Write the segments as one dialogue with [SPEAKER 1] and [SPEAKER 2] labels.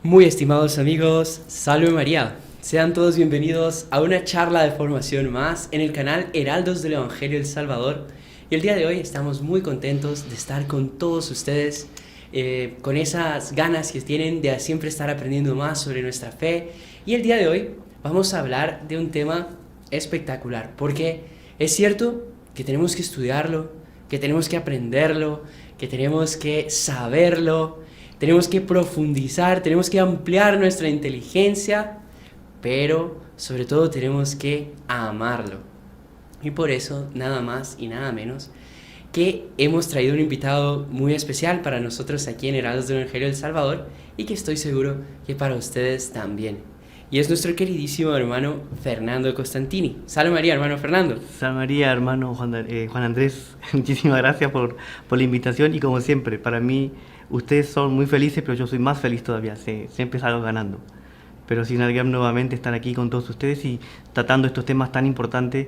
[SPEAKER 1] Muy estimados amigos, Salve María. Sean todos bienvenidos a una charla de formación más en el canal Heraldos del Evangelio El Salvador. Y el día de hoy estamos muy contentos de estar con todos ustedes, con esas ganas que tienen de siempre estar aprendiendo más sobre nuestra fe. Y el día de hoy vamos a hablar de un tema espectacular, porque es cierto que tenemos que estudiarlo, que tenemos que aprenderlo, que tenemos que saberlo, tenemos que profundizar, tenemos que ampliar nuestra inteligencia, pero sobre todo tenemos que amarlo. Y por eso, nada más y nada menos, que hemos traído un invitado muy especial para nosotros aquí en Heraldos del Evangelio del Salvador y que estoy seguro que para ustedes también. Y es nuestro queridísimo hermano Fernando Costantini. Salve María, hermano Fernando.
[SPEAKER 2] Salve María, hermano Juan Andrés. Muchísimas gracias por la invitación y como siempre, para mí ustedes son muy felices, pero yo soy más feliz todavía. Siempre salgo ganando. Pero sin alegrar nuevamente estar aquí con todos ustedes y tratando estos temas tan importantes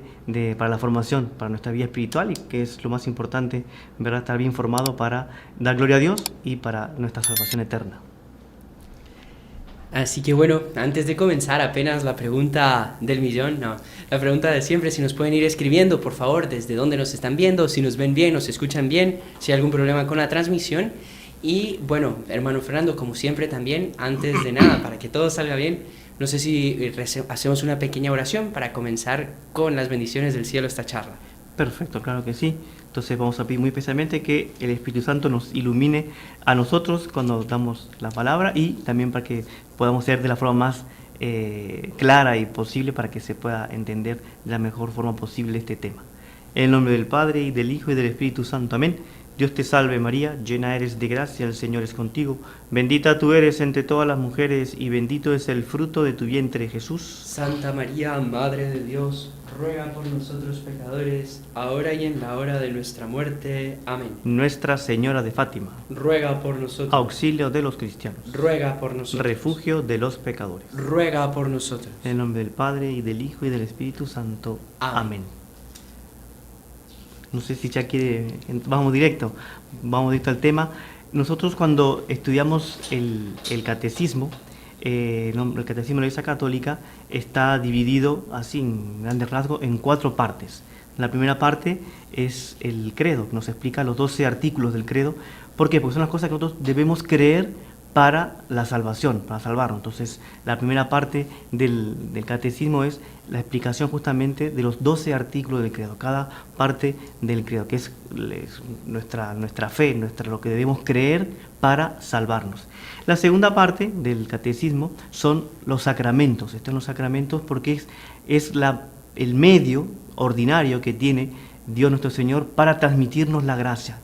[SPEAKER 2] para la formación, para nuestra vida espiritual y que es lo más importante, ¿verdad? Estar bien formado para dar gloria a Dios y para nuestra salvación eterna.
[SPEAKER 1] Así que bueno, antes de comenzar apenas la pregunta del millón, la pregunta de siempre, si nos pueden ir escribiendo, por favor, desde dónde nos están viendo, si nos ven bien, nos escuchan bien, si hay algún problema con la transmisión. Y bueno, hermano Fernando, como siempre también, antes de nada, para que todo salga bien, no sé si hacemos una pequeña oración para comenzar con las bendiciones del cielo esta charla.
[SPEAKER 2] Perfecto, claro que sí. Entonces vamos a pedir muy especialmente que el Espíritu Santo nos ilumine a nosotros cuando damos la palabra y también para que podamos ser de la forma más clara y posible para que se pueda entender de la mejor forma posible este tema. En el nombre del Padre, y del Hijo, y del Espíritu Santo. Amén. Dios te salve María, llena eres de gracia, el Señor es contigo. Bendita tú eres entre todas las mujeres y bendito es el fruto de tu vientre, Jesús.
[SPEAKER 1] Santa María, Madre de Dios, ruega por nosotros pecadores, ahora y en la hora de nuestra muerte. Amén.
[SPEAKER 2] Nuestra Señora de Fátima,
[SPEAKER 1] ruega por nosotros.
[SPEAKER 2] Auxilio de los cristianos,
[SPEAKER 1] ruega por nosotros.
[SPEAKER 2] Refugio de los pecadores,
[SPEAKER 1] ruega por nosotros.
[SPEAKER 2] En el nombre del Padre, y del Hijo, y del Espíritu Santo. Amén. No sé si ya vamos directo al tema. Nosotros cuando estudiamos el catecismo, el catecismo de la Iglesia Católica está dividido así en grandes rasgos en 4 partes. La primera parte es el credo, que nos explica los 12 artículos del credo. ¿Por qué? Porque son las cosas que nosotros debemos creer para la salvación, para salvarnos. Entonces, la primera parte del catecismo es la explicación justamente de los 12 artículos del credo, cada parte del credo, que es nuestra fe, lo que debemos creer para salvarnos. La segunda parte del catecismo son los sacramentos. Estos son los sacramentos porque es el medio ordinario que tiene Dios nuestro Señor para transmitirnos la gracia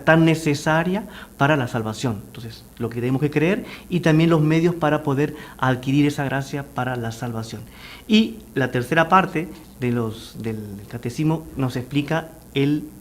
[SPEAKER 2] tan necesaria para la salvación. Entonces, lo que tenemos que creer y también los medios para poder adquirir esa gracia para la salvación. Y la tercera parte del catecismo nos explica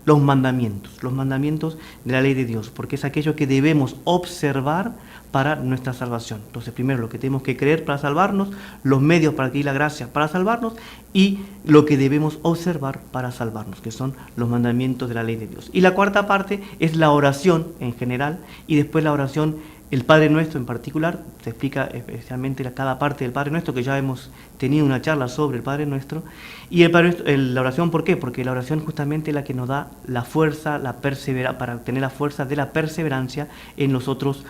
[SPEAKER 2] los mandamientos de la ley de Dios, porque es aquello que debemos observar para nuestra salvación. Entonces, primero lo que tenemos que creer para salvarnos, los medios para adquirir la gracia para salvarnos y lo que debemos observar para salvarnos, que son los mandamientos de la ley de Dios. Y la cuarta parte es la oración en general y después la oración, el Padre Nuestro en particular. Se explica especialmente cada parte del Padre Nuestro, que ya hemos tenido una charla sobre el Padre Nuestro. Y la oración, ¿por qué? Porque la oración justamente es la que nos da la fuerza, para tener la fuerza de la perseverancia en nosotros,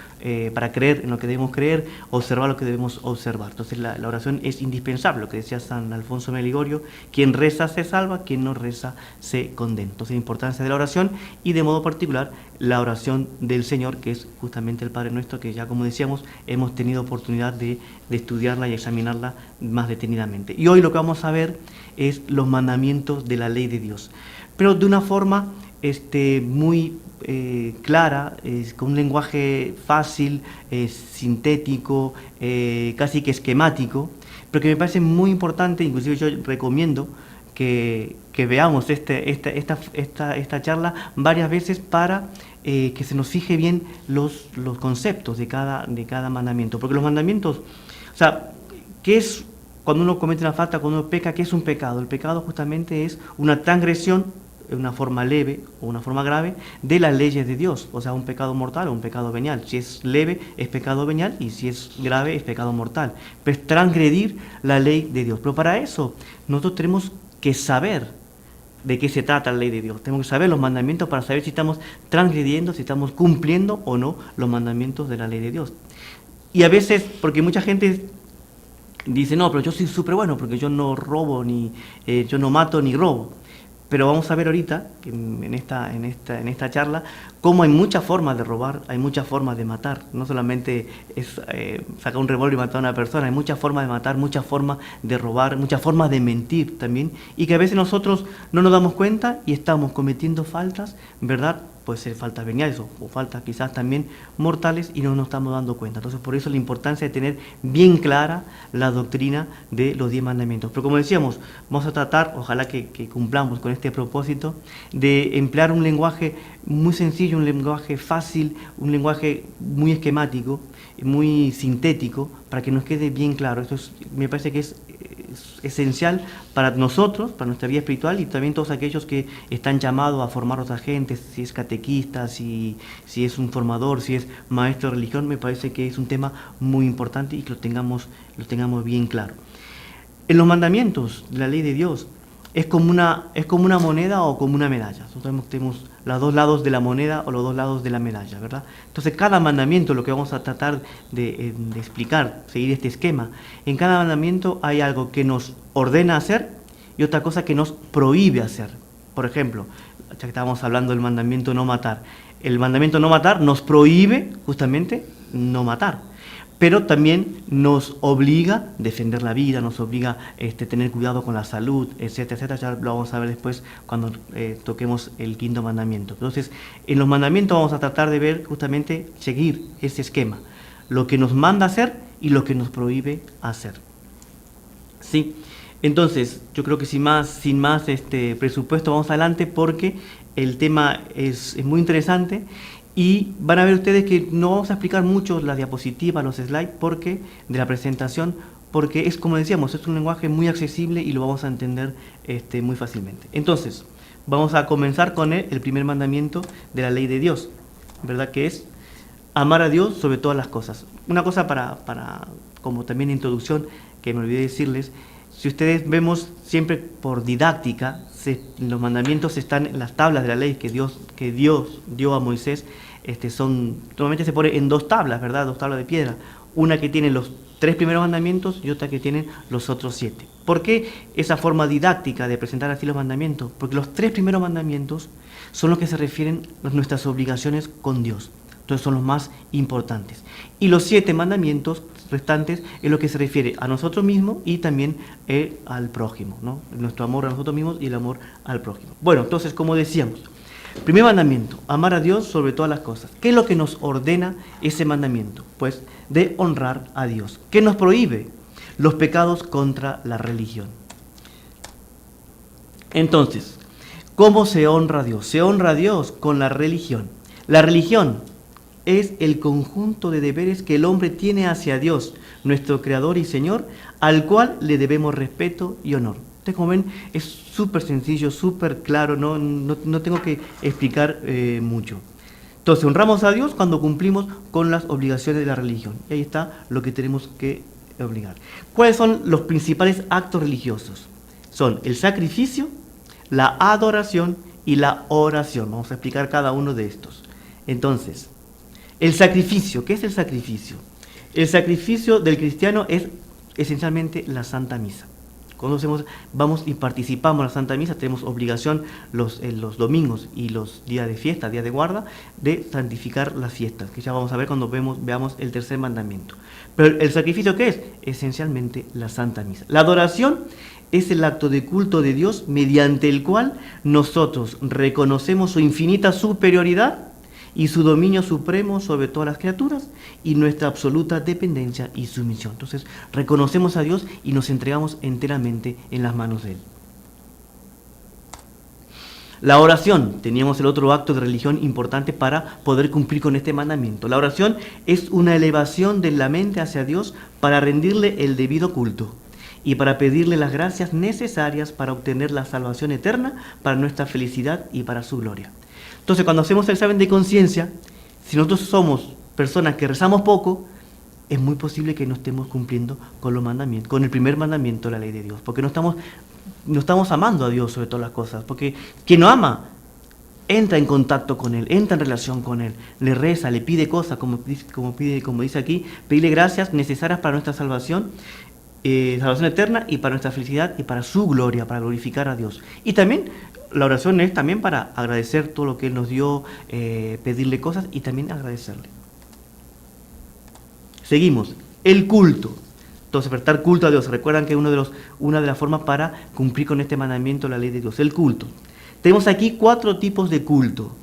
[SPEAKER 2] para creer en lo que debemos creer, observar lo que debemos observar. Entonces la oración es indispensable, lo que decía San Alfonso de Meligorio: quien reza se salva, quien no reza se condena. Entonces la importancia de la oración y de modo particular la oración del Señor, que es justamente el Padre Nuestro, que ya como decíamos hemos tenido oportunidad de estudiarla y examinarla más detenidamente. Y hoy lo que vamos a ver es los mandamientos de la ley de Dios, pero de una forma muy clara, con un lenguaje fácil, sintético, casi que esquemático, pero que me parece muy importante. Inclusive yo recomiendo que veamos esta charla varias veces para que se nos fije bien los conceptos de cada mandamiento. Porque los mandamientos, o sea, ¿qué es cuando uno comete una falta, cuando uno peca? ¿Qué es un pecado? El pecado justamente es una transgresión una forma leve o una forma grave de las leyes de Dios, o sea, un pecado mortal o un pecado venial. Si es leve es pecado venial y si es grave es pecado mortal. Pero es transgredir la ley de Dios. Pero para eso nosotros tenemos que saber de qué se trata la ley de Dios. Tenemos que saber los mandamientos para saber si estamos transgrediendo, si estamos cumpliendo o no los mandamientos de la ley de Dios. Y a veces, porque mucha gente dice, no, pero yo soy súper bueno porque yo no robo, yo no mato ni robo. Pero vamos a ver ahorita, en esta charla, cómo hay muchas formas de robar, hay muchas formas de matar. No solamente es sacar un revólver y matar a una persona, hay muchas formas de matar, muchas formas de robar, muchas formas de mentir también. Y que a veces nosotros no nos damos cuenta y estamos cometiendo faltas, ¿verdad? Puede ser faltas veniales o faltas quizás también mortales y no nos estamos dando cuenta. Entonces, por eso la importancia de tener bien clara la doctrina de los 10 mandamientos. Pero como decíamos, vamos a tratar, ojalá que cumplamos con este propósito, de emplear un lenguaje muy sencillo, un lenguaje fácil, un lenguaje muy esquemático, muy sintético, para que nos quede bien claro. Esto me parece que es esencial para nosotros, para nuestra vida espiritual y también todos aquellos que están llamados a formar a otra gente, si es catequista, si es un formador, si es maestro de religión. Me parece que es un tema muy importante y que lo tengamos bien claro. En los mandamientos de la ley de Dios es como una moneda o como una medalla. Nosotros tenemos los dos lados de la moneda o los dos lados de la medalla, ¿verdad? Entonces cada mandamiento, lo que vamos a tratar de explicar, seguir este esquema, en cada mandamiento hay algo que nos ordena hacer y otra cosa que nos prohíbe hacer. Por ejemplo, ya que estábamos hablando del mandamiento no matar, el mandamiento no matar nos prohíbe justamente no matar. Pero también nos obliga a defender la vida, nos obliga a tener cuidado con la salud, etcétera, etcétera. Ya lo vamos a ver después cuando toquemos el 5.º mandamiento. Entonces, en los mandamientos vamos a tratar de ver justamente, seguir ese esquema, lo que nos manda hacer y lo que nos prohíbe hacer. ¿Sí? Entonces, yo creo que sin más presupuesto vamos adelante porque el tema es muy interesante. Y van a ver ustedes que no vamos a explicar mucho las diapositivas, los slides, de la presentación, porque es, como decíamos, es un lenguaje muy accesible y lo vamos a entender muy fácilmente. Entonces, vamos a comenzar con el primer mandamiento de la ley de Dios, ¿verdad? Que es amar a Dios sobre todas las cosas. Una cosa para como también introducción, que me olvidé decirles, si ustedes vemos siempre por didáctica, los mandamientos están en las tablas de la ley que Dios dio a Moisés, normalmente se pone en 2 tablas, ¿verdad? 2 tablas de piedra. Una que tiene los 3 primeros mandamientos y otra que tiene los otros 7. ¿Por qué esa forma didáctica de presentar así los mandamientos? Porque los 3 primeros mandamientos son los que se refieren a nuestras obligaciones con Dios. Entonces son los más importantes. Y los 7 mandamientos restantes es lo que se refiere a nosotros mismos y también al prójimo, ¿no? Nuestro amor a nosotros mismos y el amor al prójimo. Bueno, entonces, como decíamos, primer mandamiento, amar a Dios sobre todas las cosas. ¿Qué es lo que nos ordena ese mandamiento? Pues de honrar a Dios. ¿Qué nos prohíbe? Los pecados contra la religión. Entonces, ¿cómo se honra a Dios? Se honra a Dios con la religión. La religión es el conjunto de deberes que el hombre tiene hacia Dios, nuestro Creador y Señor, al cual le debemos respeto y honor. Ustedes, como ven, es súper sencillo, súper claro, no tengo que explicar mucho. Entonces, honramos a Dios cuando cumplimos con las obligaciones de la religión. Y ahí está lo que tenemos que obligar. ¿Cuáles son los principales actos religiosos? Son el sacrificio, la adoración y la oración. Vamos a explicar cada uno de estos. Entonces, el sacrificio. ¿Qué es el sacrificio? El sacrificio del cristiano es esencialmente la Santa Misa. Cuando vamos y participamos en la Santa Misa, tenemos obligación los domingos y los días de fiesta, días de guarda, de santificar las fiestas, que ya vamos a ver cuando veamos el tercer mandamiento. Pero el sacrificio, ¿qué es? Esencialmente la Santa Misa. La adoración es el acto de culto de Dios mediante el cual nosotros reconocemos su infinita superioridad y su dominio supremo sobre todas las criaturas y nuestra absoluta dependencia y sumisión. Entonces, reconocemos a Dios y nos entregamos enteramente en las manos de Él. La oración, teníamos el otro acto de religión importante para poder cumplir con este mandamiento. La oración es una elevación de la mente hacia Dios para rendirle el debido culto. y para pedirle las gracias necesarias para obtener la salvación eterna, para nuestra felicidad y para su gloria. Entonces, cuando hacemos el examen de conciencia, si nosotros somos personas que rezamos poco, es muy posible que no estemos cumpliendo con los mandamientos, con el primer mandamiento de la ley de Dios, porque no estamos amando a Dios sobre todas las cosas, porque quien no ama entra en contacto con Él, entra en relación con Él, le reza, le pide cosas, como dice aquí, pedirle gracias necesarias para nuestra salvación eterna y para nuestra felicidad y para su gloria, para glorificar a Dios. Y también la oración es también para agradecer todo lo que Él nos dio, pedirle cosas y también agradecerle. Seguimos, el culto. Entonces, prestar culto a Dios. Recuerdan que una de las formas para cumplir con este mandamiento, la ley de Dios, el culto. Tenemos aquí 4 tipos de culto,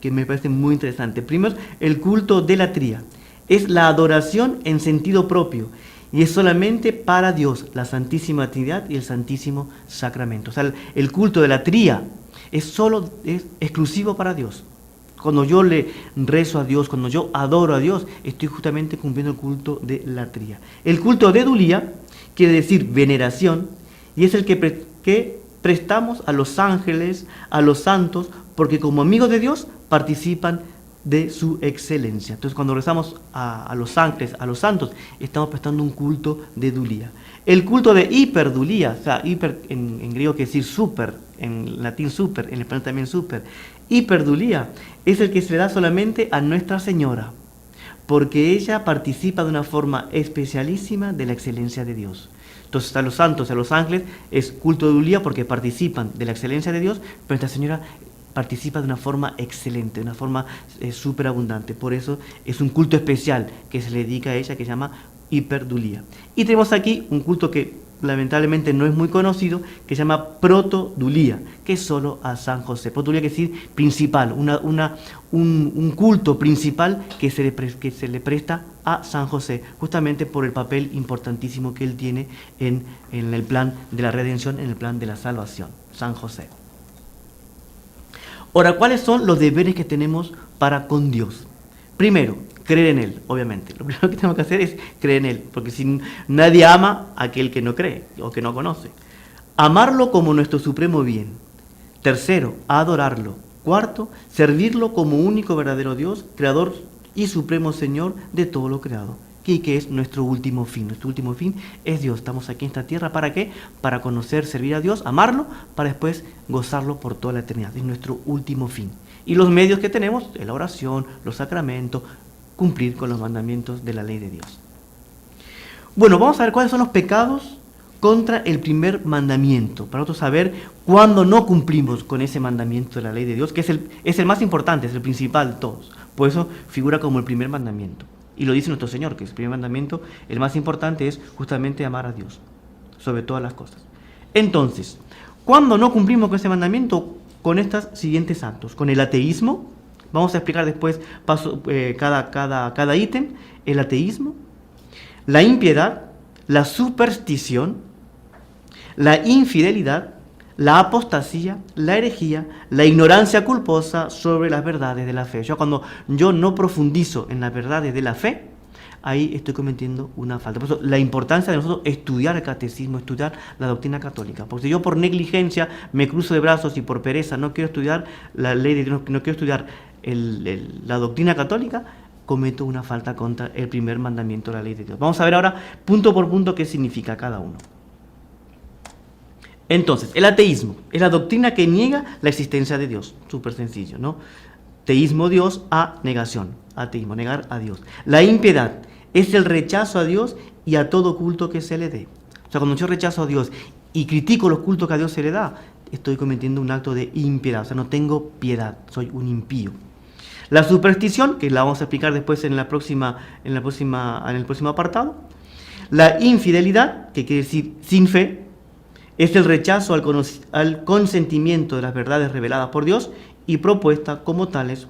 [SPEAKER 2] que me parece muy interesante. Primero, el culto de latría. Es la adoración en sentido propio, y es solamente para Dios, la Santísima Trinidad y el Santísimo Sacramento. O sea, el culto de latría es exclusivo para Dios. Cuando yo le rezo a Dios, cuando yo adoro a Dios, estoy justamente cumpliendo el culto de latría. El culto de dulía quiere decir veneración, y es el que prestamos a los ángeles, a los santos, porque como amigos de Dios participan de su excelencia. Entonces, cuando rezamos a los ángeles, a los santos, estamos prestando un culto de dulía. El culto de hiperdulía, o sea, hiper en griego quiere decir super, en latín super, en español también super. Hiperdulía es el que se le da solamente a Nuestra Señora, porque ella participa de una forma especialísima de la excelencia de Dios. Entonces, a los santos, a los ángeles, es culto de dulía porque participan de la excelencia de Dios, pero Nuestra Señora participa de una forma excelente, de una forma súper abundante. Por eso es un culto especial que se le dedica a ella, que se llama hiperdulía. Y tenemos aquí un culto que lamentablemente no es muy conocido, que se llama protodulía, que es solo a San José. Protodulía quiere decir principal, un culto principal que se le presta a San José, justamente por el papel importantísimo que él tiene en el plan de la redención, en el plan de la salvación. San José. Ahora, ¿cuáles son los deberes que tenemos para con Dios? Primero, creer en Él, obviamente. Lo primero que tenemos que hacer es creer en Él, porque si nadie ama a aquel que no cree o que no conoce. Amarlo como nuestro supremo bien. Tercero, adorarlo. Cuarto, servirlo como único verdadero Dios, creador y supremo Señor de todo lo creado. Y que es nuestro último fin. Nuestro último fin es Dios. Estamos aquí en esta tierra, ¿para qué? Para conocer, servir a Dios, amarlo, para después gozarlo por toda la eternidad. Es nuestro último fin. Y los medios que tenemos, la oración, los sacramentos, cumplir con los mandamientos de la ley de Dios. Bueno, vamos a ver cuáles son los pecados contra el primer mandamiento, para nosotros saber cuándo no cumplimos con ese mandamiento de la ley de Dios, que es el más importante, es el principal de todos. Por eso figura como el primer mandamiento. Y lo dice nuestro Señor, que el primer mandamiento, el más importante, es justamente amar a Dios sobre todas las cosas. Entonces, ¿cuándo no cumplimos con ese mandamiento? Con estos siguientes actos. Con el ateísmo, vamos a explicar después cada ítem, el ateísmo, la impiedad, la superstición, la infidelidad, la apostasía, la herejía, la ignorancia culposa sobre las verdades de la fe. Cuando yo no profundizo en las verdades de la fe, ahí estoy cometiendo una falta. Por eso la importancia de nosotros estudiar el catecismo, estudiar la doctrina católica. Porque si yo por negligencia me cruzo de brazos y por pereza no quiero estudiar la ley de Dios, no quiero estudiar la doctrina católica, cometo una falta contra el primer mandamiento de la ley de Dios. Vamos a ver ahora punto por punto qué significa cada uno. Entonces, el ateísmo es la doctrina que niega la existencia de Dios. Súper sencillo, ¿no? Teísmo, Dios, a negación. Ateísmo, negar a Dios. La impiedad es el rechazo a Dios y a todo culto que se le dé. O sea, cuando yo rechazo a Dios y critico los cultos que a Dios se le da, estoy cometiendo un acto de impiedad. O sea, no tengo piedad, soy un impío. La superstición, que la vamos a explicar después en el próximo apartado. La infidelidad, que quiere decir sin fe, es el rechazo al consentimiento de las verdades reveladas por Dios y propuestas como tales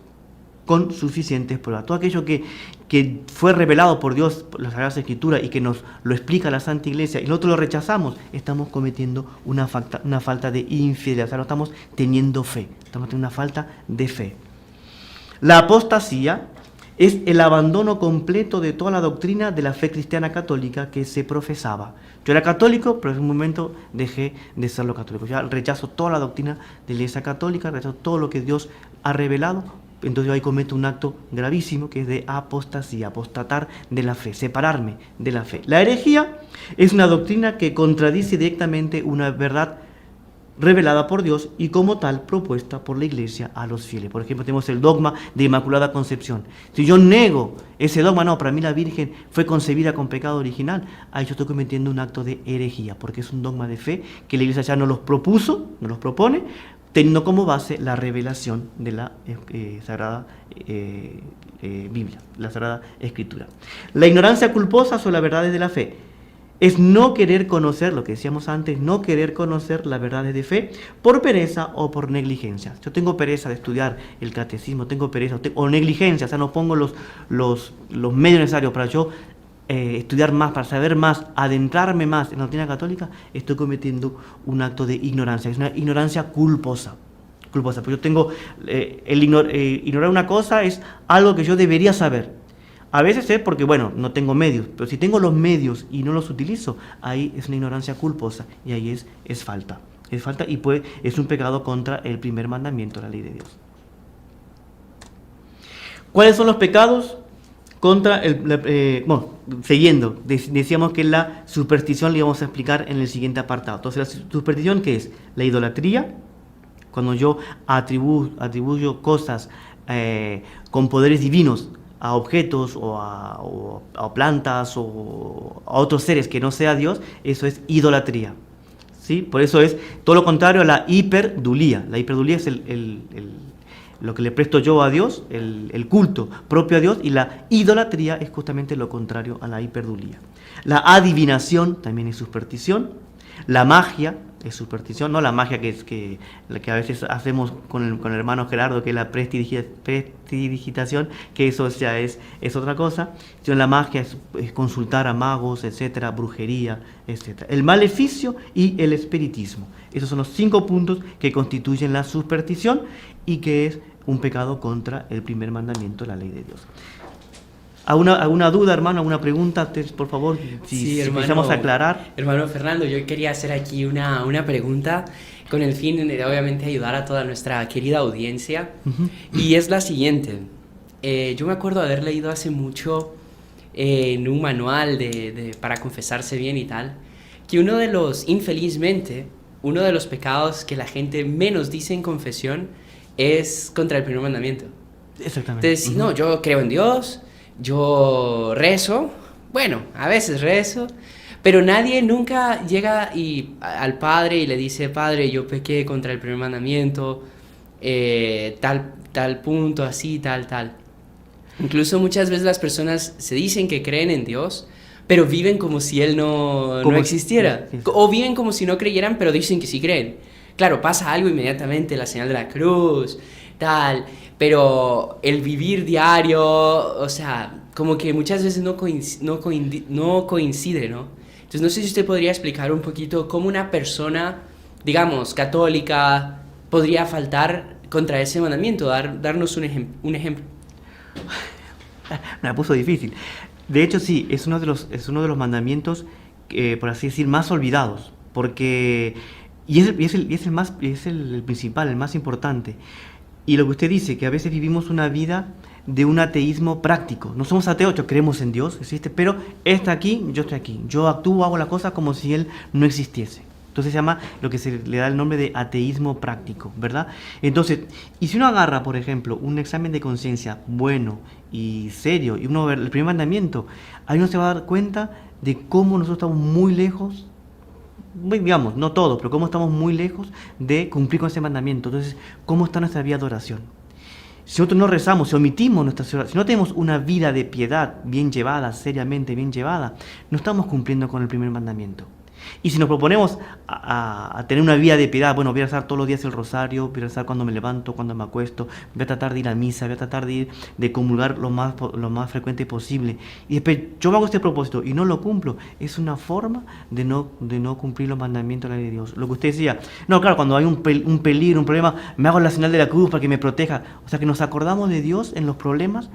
[SPEAKER 2] con suficientes pruebas. Todo aquello que fue revelado por Dios, por las Sagradas Escrituras, y que nos lo explica la Santa Iglesia, y nosotros lo rechazamos, estamos cometiendo una falta de infidelidad. O sea, no estamos teniendo fe, estamos teniendo una falta de fe. La apostasía es el abandono completo de toda la doctrina de la fe cristiana católica que se profesaba. Yo era católico, pero en un momento dejé de serlo católico. Ya rechazo toda la doctrina de la Iglesia católica, rechazo todo lo que Dios ha revelado. Entonces yo ahí cometo un acto gravísimo que es de apostasía, apostatar de la fe, separarme de la fe. La herejía es una doctrina que contradice directamente una verdad revelada por Dios y como tal propuesta por la Iglesia a los fieles. Por ejemplo, tenemos el dogma de Inmaculada Concepción. Si yo nego ese dogma, no, para mí la Virgen fue concebida con pecado original, ahí yo estoy cometiendo un acto de herejía, porque es un dogma de fe que la Iglesia ya nos los propuso, nos los propone, teniendo como base la revelación de la Sagrada Biblia, la Sagrada Escritura. La ignorancia culposa sobre las verdades de la fe es no querer conocer, lo que decíamos antes, no querer conocer las verdades de fe por pereza o por negligencia. Yo tengo pereza de estudiar el catecismo, tengo pereza o negligencia, o sea, no pongo los medios necesarios para yo estudiar más, para saber más, adentrarme más en la doctrina católica, estoy cometiendo un acto de ignorancia, es una ignorancia culposa. Porque yo tengo, ignorar una cosa es algo que yo debería saber. A veces es porque, bueno, no tengo medios, pero si tengo los medios y no los utilizo, ahí es una ignorancia culposa y ahí es falta. Es falta y es un pecado contra el primer mandamiento de la ley de Dios. ¿Cuáles son los pecados? Contra siguiendo, decíamos que la superstición le íbamos a explicar en el siguiente apartado. Entonces, la superstición, ¿qué es? La idolatría, cuando yo atribuyo cosas con poderes divinos a objetos o a plantas o a otros seres que no sea Dios, eso es idolatría. ¿Sí? Por eso es todo lo contrario a la hiperdulía. La hiperdulía es lo que le presto yo a Dios, el culto propio a Dios, y la idolatría es justamente lo contrario a la hiperdulía. La adivinación también es superstición, la magia es superstición, no la magia que a veces hacemos con el hermano Gerardo, que es la prestidigitación, que eso ya es otra cosa, sino la magia es consultar a magos, etcétera, brujería, etcétera. El maleficio y el espiritismo. Esos son los 5 puntos que constituyen la superstición y que es un pecado contra el primer mandamiento de la ley de Dios. ¿Alguna duda, hermano? ¿Alguna pregunta? Por favor, si empezamos a aclarar.
[SPEAKER 1] Hermano Fernando, yo quería hacer aquí una pregunta con el fin de obviamente ayudar a toda nuestra querida audiencia. Uh-huh. Y es la siguiente. Yo me acuerdo haber leído hace mucho en un manual para confesarse bien y tal, que infelizmente, uno de los pecados que la gente menos dice en confesión es contra el primer mandamiento.
[SPEAKER 2] Exactamente.
[SPEAKER 1] Entonces, no, yo creo en Dios, yo rezo, bueno, a veces rezo, pero nadie nunca llega al Padre y le dice, Padre, yo pequé contra el primer mandamiento, tal punto, así, tal. Incluso muchas veces las personas se dicen que creen en Dios, pero viven como si Él no existiera. Sí. O viven como si no creyeran, pero dicen que sí creen. Claro, pasa algo inmediatamente, la señal de la cruz, tal, pero el vivir diario, o sea, como que muchas veces no coincide, ¿no? Entonces no sé si usted podría explicar un poquito cómo una persona, digamos, católica, podría faltar contra ese mandamiento, darnos un ejemplo.
[SPEAKER 2] Me la puso difícil. De hecho, sí, es uno de los mandamientos, por así decir, más olvidados, porque es el principal, el más importante. Y lo que usted dice, que a veces vivimos una vida de un ateísmo práctico. No somos ateos, creemos en Dios, existe, pero Él está aquí, yo estoy aquí. Yo actúo, hago la cosa como si Él no existiese. Entonces se llama lo que se le da el nombre de ateísmo práctico, ¿verdad? Entonces, y si uno agarra, por ejemplo, un examen de conciencia bueno y serio, y uno ve el primer mandamiento, ahí uno se va a dar cuenta de cómo nosotros estamos muy lejos, digamos, no todo, pero cómo estamos muy lejos de cumplir con ese mandamiento. Entonces, ¿cómo está nuestra vida de adoración? Si nosotros no rezamos, si omitimos nuestras oraciones, si no tenemos una vida de piedad bien llevada, seriamente bien llevada, no estamos cumpliendo con el primer mandamiento. Y si nos proponemos a tener una vida de piedad, bueno, voy a rezar todos los días el rosario, voy a rezar cuando me levanto, cuando me acuesto, voy a tratar de ir a misa, voy a tratar de comulgar lo más frecuente posible. Y después yo hago este propósito y no lo cumplo. Es una forma de no cumplir los mandamientos de la ley de Dios. Lo que usted decía, no, claro, cuando hay un peligro, un problema, me hago la señal de la cruz para que me proteja. O sea, que nos acordamos de Dios en los problemas,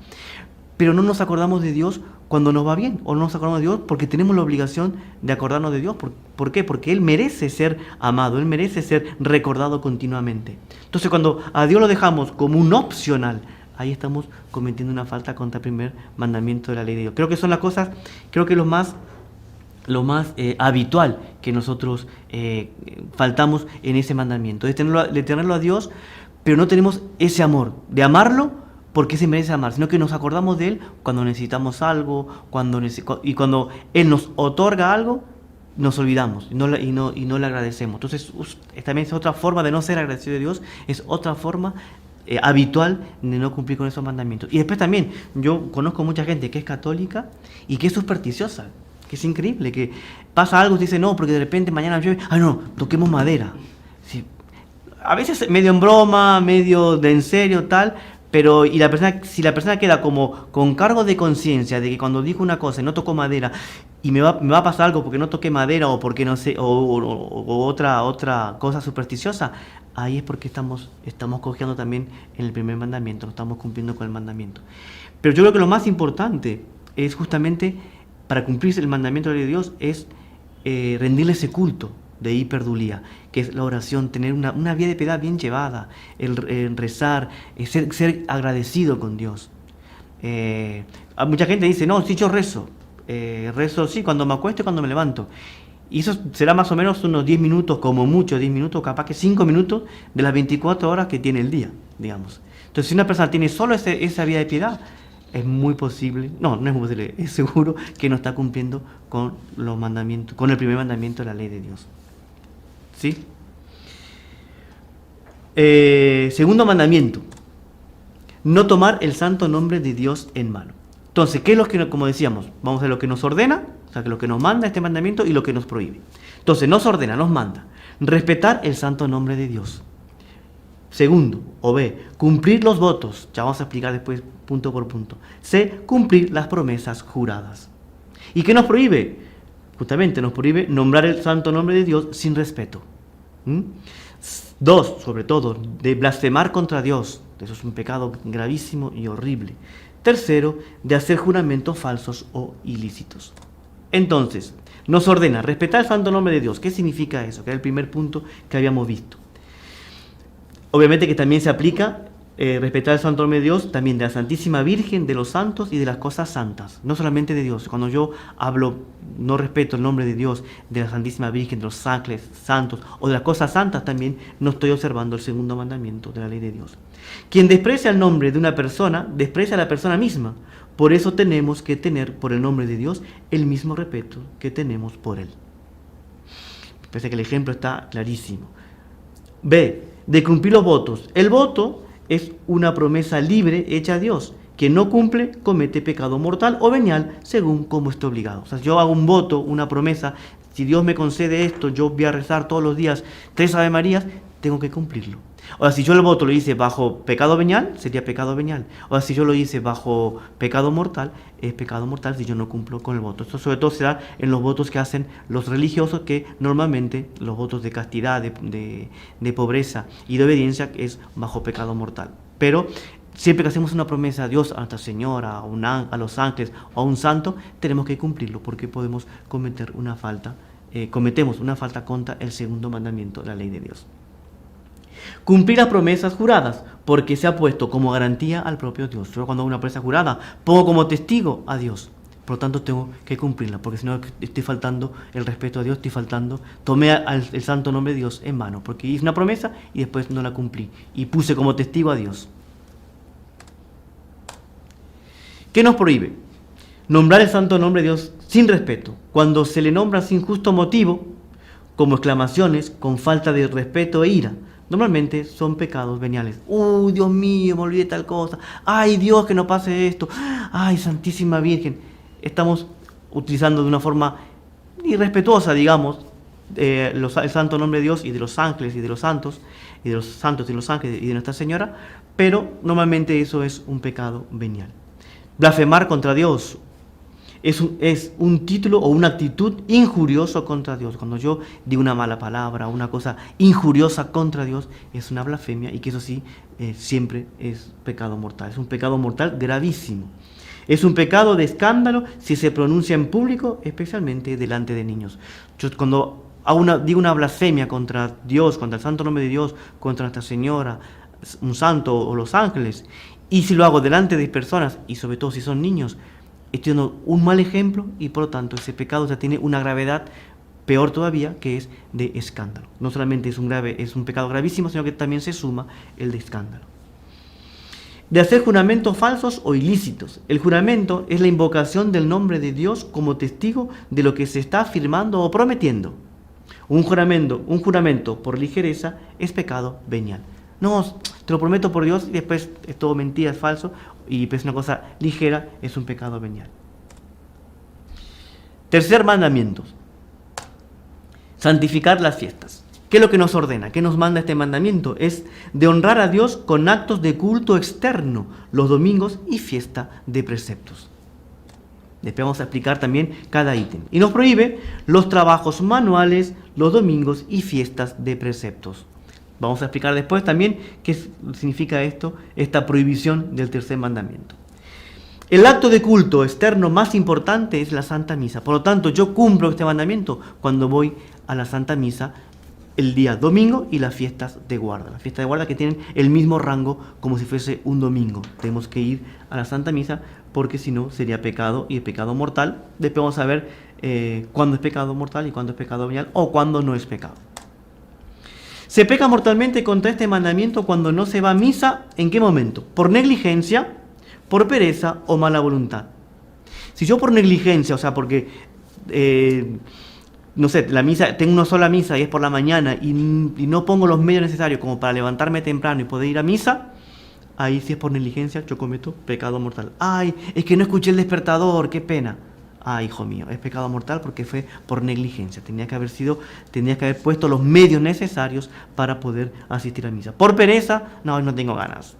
[SPEAKER 2] pero no nos acordamos de Dios cuando nos va bien, o no nos acordamos de Dios porque tenemos la obligación de acordarnos de Dios. ¿Por qué? Porque Él merece ser amado, Él merece ser recordado continuamente. Entonces, cuando a Dios lo dejamos como un opcional, ahí estamos cometiendo una falta contra el primer mandamiento de la ley de Dios. Creo que son las cosas, creo que lo más habitual que nosotros faltamos en ese mandamiento, de tenerlo a Dios, pero no tenemos ese amor, de amarlo porque se merece amar, sino que nos acordamos de Él cuando necesitamos algo, y cuando Él nos otorga algo, nos olvidamos y no le agradecemos. Entonces, también es otra forma de no ser agradecido de Dios, es otra forma habitual de no cumplir con esos mandamientos. Y después también, yo conozco mucha gente que es católica y que es supersticiosa, que es increíble, que pasa algo y dice, no, porque de repente mañana llueve, no, toquemos madera. Sí. A veces medio en broma, medio de en serio, tal, pero si la persona queda como con cargo de conciencia de que cuando dijo una cosa y no tocó madera y me va a pasar algo porque no toqué madera o porque no sé, o otra cosa supersticiosa, ahí es porque estamos cojeando también en el primer mandamiento, no estamos cumpliendo con el mandamiento. Pero yo creo que lo más importante es justamente, para cumplirse el mandamiento de Dios, es rendirle ese culto de hiperdulía, que es la oración, tener una vida de piedad bien llevada, el rezar, ser agradecido con Dios. Mucha gente dice, no, sí, yo rezo sí, cuando me acuesto y cuando me levanto. Y eso será más o menos unos 10 minutos, como mucho 10 minutos, capaz que 5 minutos de las 24 horas que tiene el día, digamos. Entonces, si una persona tiene solo esa vida de piedad, es muy posible, no es muy posible, es seguro que no está cumpliendo con los mandamientos, con el primer mandamiento de la ley de Dios. ¿Sí? Segundo mandamiento, no tomar el santo nombre de Dios en vano. Entonces, ¿qué es lo que, como decíamos, vamos a ver lo que nos ordena, o sea, que lo que nos manda este mandamiento y lo que nos prohíbe? Entonces, nos ordena, nos manda respetar el santo nombre de Dios. Segundo, o B, cumplir los votos, ya vamos a explicar después punto por punto. C, cumplir las promesas juradas. ¿Y qué nos prohíbe? Justamente nos prohíbe nombrar el santo nombre de Dios sin respeto. 2, sobre todo, de blasfemar contra Dios. Eso es un pecado gravísimo y horrible. Tercero, de hacer juramentos falsos o ilícitos. Entonces, nos ordena respetar el santo nombre de Dios. ¿Qué significa eso? Que era el primer punto que habíamos visto. Obviamente que también se aplica respetar el santo nombre de Dios, también de la Santísima Virgen, de los santos y de las cosas santas, no solamente de Dios. Cuando yo hablo, no respeto el nombre de Dios, de la Santísima Virgen, de los ángeles santos o de las cosas santas, también no estoy observando el segundo mandamiento de la ley de Dios. Quien desprecia el nombre de una persona, desprecia a la persona misma. Por eso tenemos que tener por el nombre de Dios el mismo respeto que tenemos por Él. Me parece que el ejemplo está clarísimo. B, de cumplir los votos. El voto es una promesa libre hecha a Dios. Quien no cumple comete pecado mortal o venial según como esté obligado. O sea, si yo hago un voto, una promesa, si Dios me concede esto, yo voy a rezar todos los días 3 Ave Marías, tengo que cumplirlo. O sea, si yo el voto lo hice bajo pecado venial, sería pecado venial. O sea, si yo lo hice bajo pecado mortal, es pecado mortal si yo no cumplo con el voto. Esto sobre todo se da en los votos que hacen los religiosos, que normalmente los votos de castidad, de pobreza y de obediencia es bajo pecado mortal. Pero siempre que hacemos una promesa a Dios, a Nuestra Señora, a los ángeles o a un santo, tenemos que cumplirlo porque podemos cometer una falta, cometemos una falta contra el segundo mandamiento de la ley de Dios. Cumplir las promesas juradas, porque se ha puesto como garantía al propio Dios. Yo cuando hago una promesa jurada, pongo como testigo a Dios. Por lo tanto, tengo que cumplirla, porque si no estoy faltando el respeto a Dios, tomé el santo nombre de Dios en vano, porque hice una promesa y después no la cumplí. Y puse como testigo a Dios. ¿Qué nos prohíbe? Nombrar el santo nombre de Dios sin respeto. Cuando se le nombra sin justo motivo, como exclamaciones, con falta de respeto e ira. Normalmente son pecados veniales. ¡Uy, Dios mío, me olvidé tal cosa! ¡Ay, Dios, que no pase esto! ¡Ay, Santísima Virgen! Estamos utilizando de una forma irrespetuosa, digamos, el santo nombre de Dios y de los ángeles y de los santos, y de los santos y los ángeles y de Nuestra Señora, pero normalmente eso es un pecado venial. Blasfemar contra Dios es un título o una actitud injuriosa contra Dios. Cuando yo digo una mala palabra, una cosa injuriosa contra Dios, es una blasfemia, y que eso sí, siempre es pecado mortal. Es un pecado mortal gravísimo. Es un pecado de escándalo si se pronuncia en público, especialmente delante de niños. Yo cuando digo una blasfemia contra Dios, contra el santo nombre de Dios, contra Nuestra Señora, un santo o los ángeles, y si lo hago delante de personas, y sobre todo si son niños, estoy dando un mal ejemplo y por lo tanto ese pecado ya tiene una gravedad peor todavía, que es de escándalo. No solamente es un pecado gravísimo, sino que también se suma el de escándalo. De hacer juramentos falsos o ilícitos. El juramento es la invocación del nombre de Dios como testigo de lo que se está afirmando o prometiendo. Un juramento por ligereza es pecado venial. No, te lo prometo por Dios y después es todo mentira, es falso, y pues una cosa ligera es un pecado venial. Tercer mandamiento. Santificar las fiestas. ¿Qué es lo que nos ordena? ¿Qué nos manda este mandamiento? Es de honrar a Dios con actos de culto externo, los domingos y fiesta de preceptos. Después vamos a explicar también cada ítem. Y nos prohíbe los trabajos manuales, los domingos y fiestas de preceptos. Vamos a explicar después también qué significa esta prohibición del tercer mandamiento. El acto de culto externo más importante es la Santa Misa. Por lo tanto, yo cumplo este mandamiento cuando voy a la Santa Misa el día domingo y las fiestas de guarda. Las fiestas de guarda que tienen el mismo rango como si fuese un domingo. Tenemos que ir a la Santa Misa porque si no sería pecado y pecado mortal. Después vamos a ver cuándo es pecado mortal y cuándo es pecado venial o cuándo no es pecado. Se peca mortalmente contra este mandamiento cuando no se va a misa. ¿En qué momento? Por negligencia, por pereza o mala voluntad. Si yo por negligencia, o sea, porque no sé, la misa, tengo una sola misa y es por la mañana y no pongo los medios necesarios como para levantarme temprano y poder ir a misa, ahí si es por negligencia yo cometo pecado mortal. Ay, es que no escuché el despertador, qué pena. Ay, hijo mío, es pecado mortal porque fue por negligencia. Tenía que haber puesto los medios necesarios para poder asistir a misa. Por pereza, no tengo ganas.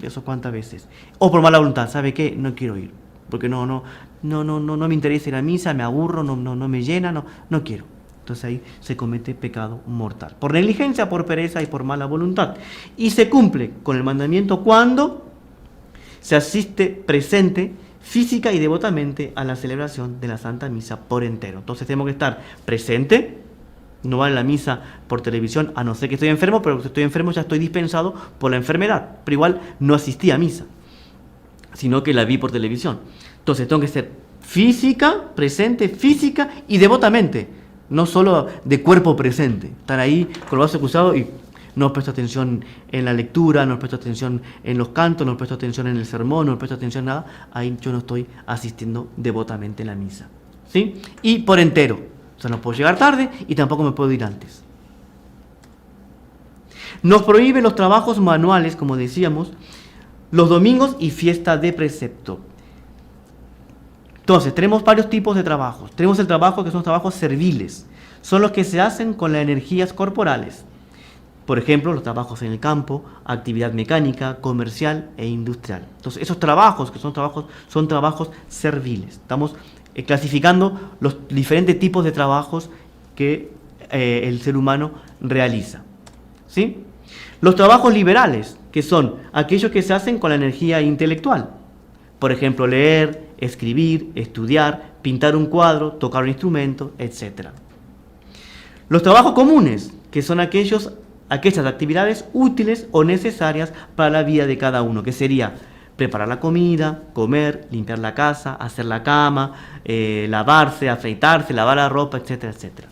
[SPEAKER 2] Eso cuántas veces. O por mala voluntad, ¿sabe qué? No quiero ir. Porque no me interesa ir a misa, me aburro, no me llena, no quiero. Entonces ahí se comete pecado mortal. Por negligencia, por pereza y por mala voluntad. Y se cumple con el mandamiento cuando se asiste presente física y devotamente a la celebración de la Santa Misa por entero. Entonces tenemos que estar presente. No vale la misa por televisión, a no ser que estoy enfermo, pero si estoy enfermo ya estoy dispensado por la enfermedad. Pero igual no asistí a misa, sino que la vi por televisión. Entonces tengo que ser presente física y devotamente, no solo de cuerpo presente. Estar ahí con los brazos cruzados y no presto atención en la lectura, no presto atención en los cantos, no presto atención en el sermón, no presto atención en nada. Ahí yo no estoy asistiendo devotamente a la misa. ¿Sí? Y por entero. O sea, no puedo llegar tarde y tampoco me puedo ir antes. Nos prohíbe los trabajos manuales, como decíamos, los domingos y fiesta de precepto. Entonces, tenemos varios tipos de trabajos. Tenemos el trabajo que son trabajos serviles. Son los que se hacen con las energías corporales. Por ejemplo, los trabajos en el campo, actividad mecánica, comercial e industrial. Entonces, esos trabajos son trabajos serviles. Estamos clasificando los diferentes tipos de trabajos que el ser humano realiza. ¿Sí? Los trabajos liberales, que son aquellos que se hacen con la energía intelectual. Por ejemplo, leer, escribir, estudiar, pintar un cuadro, tocar un instrumento, etc. Los trabajos comunes, que son aquellas actividades útiles o necesarias para la vida de cada uno, que sería preparar la comida, comer, limpiar la casa, hacer la cama, lavarse, afeitarse, lavar la ropa, etcétera, etcétera.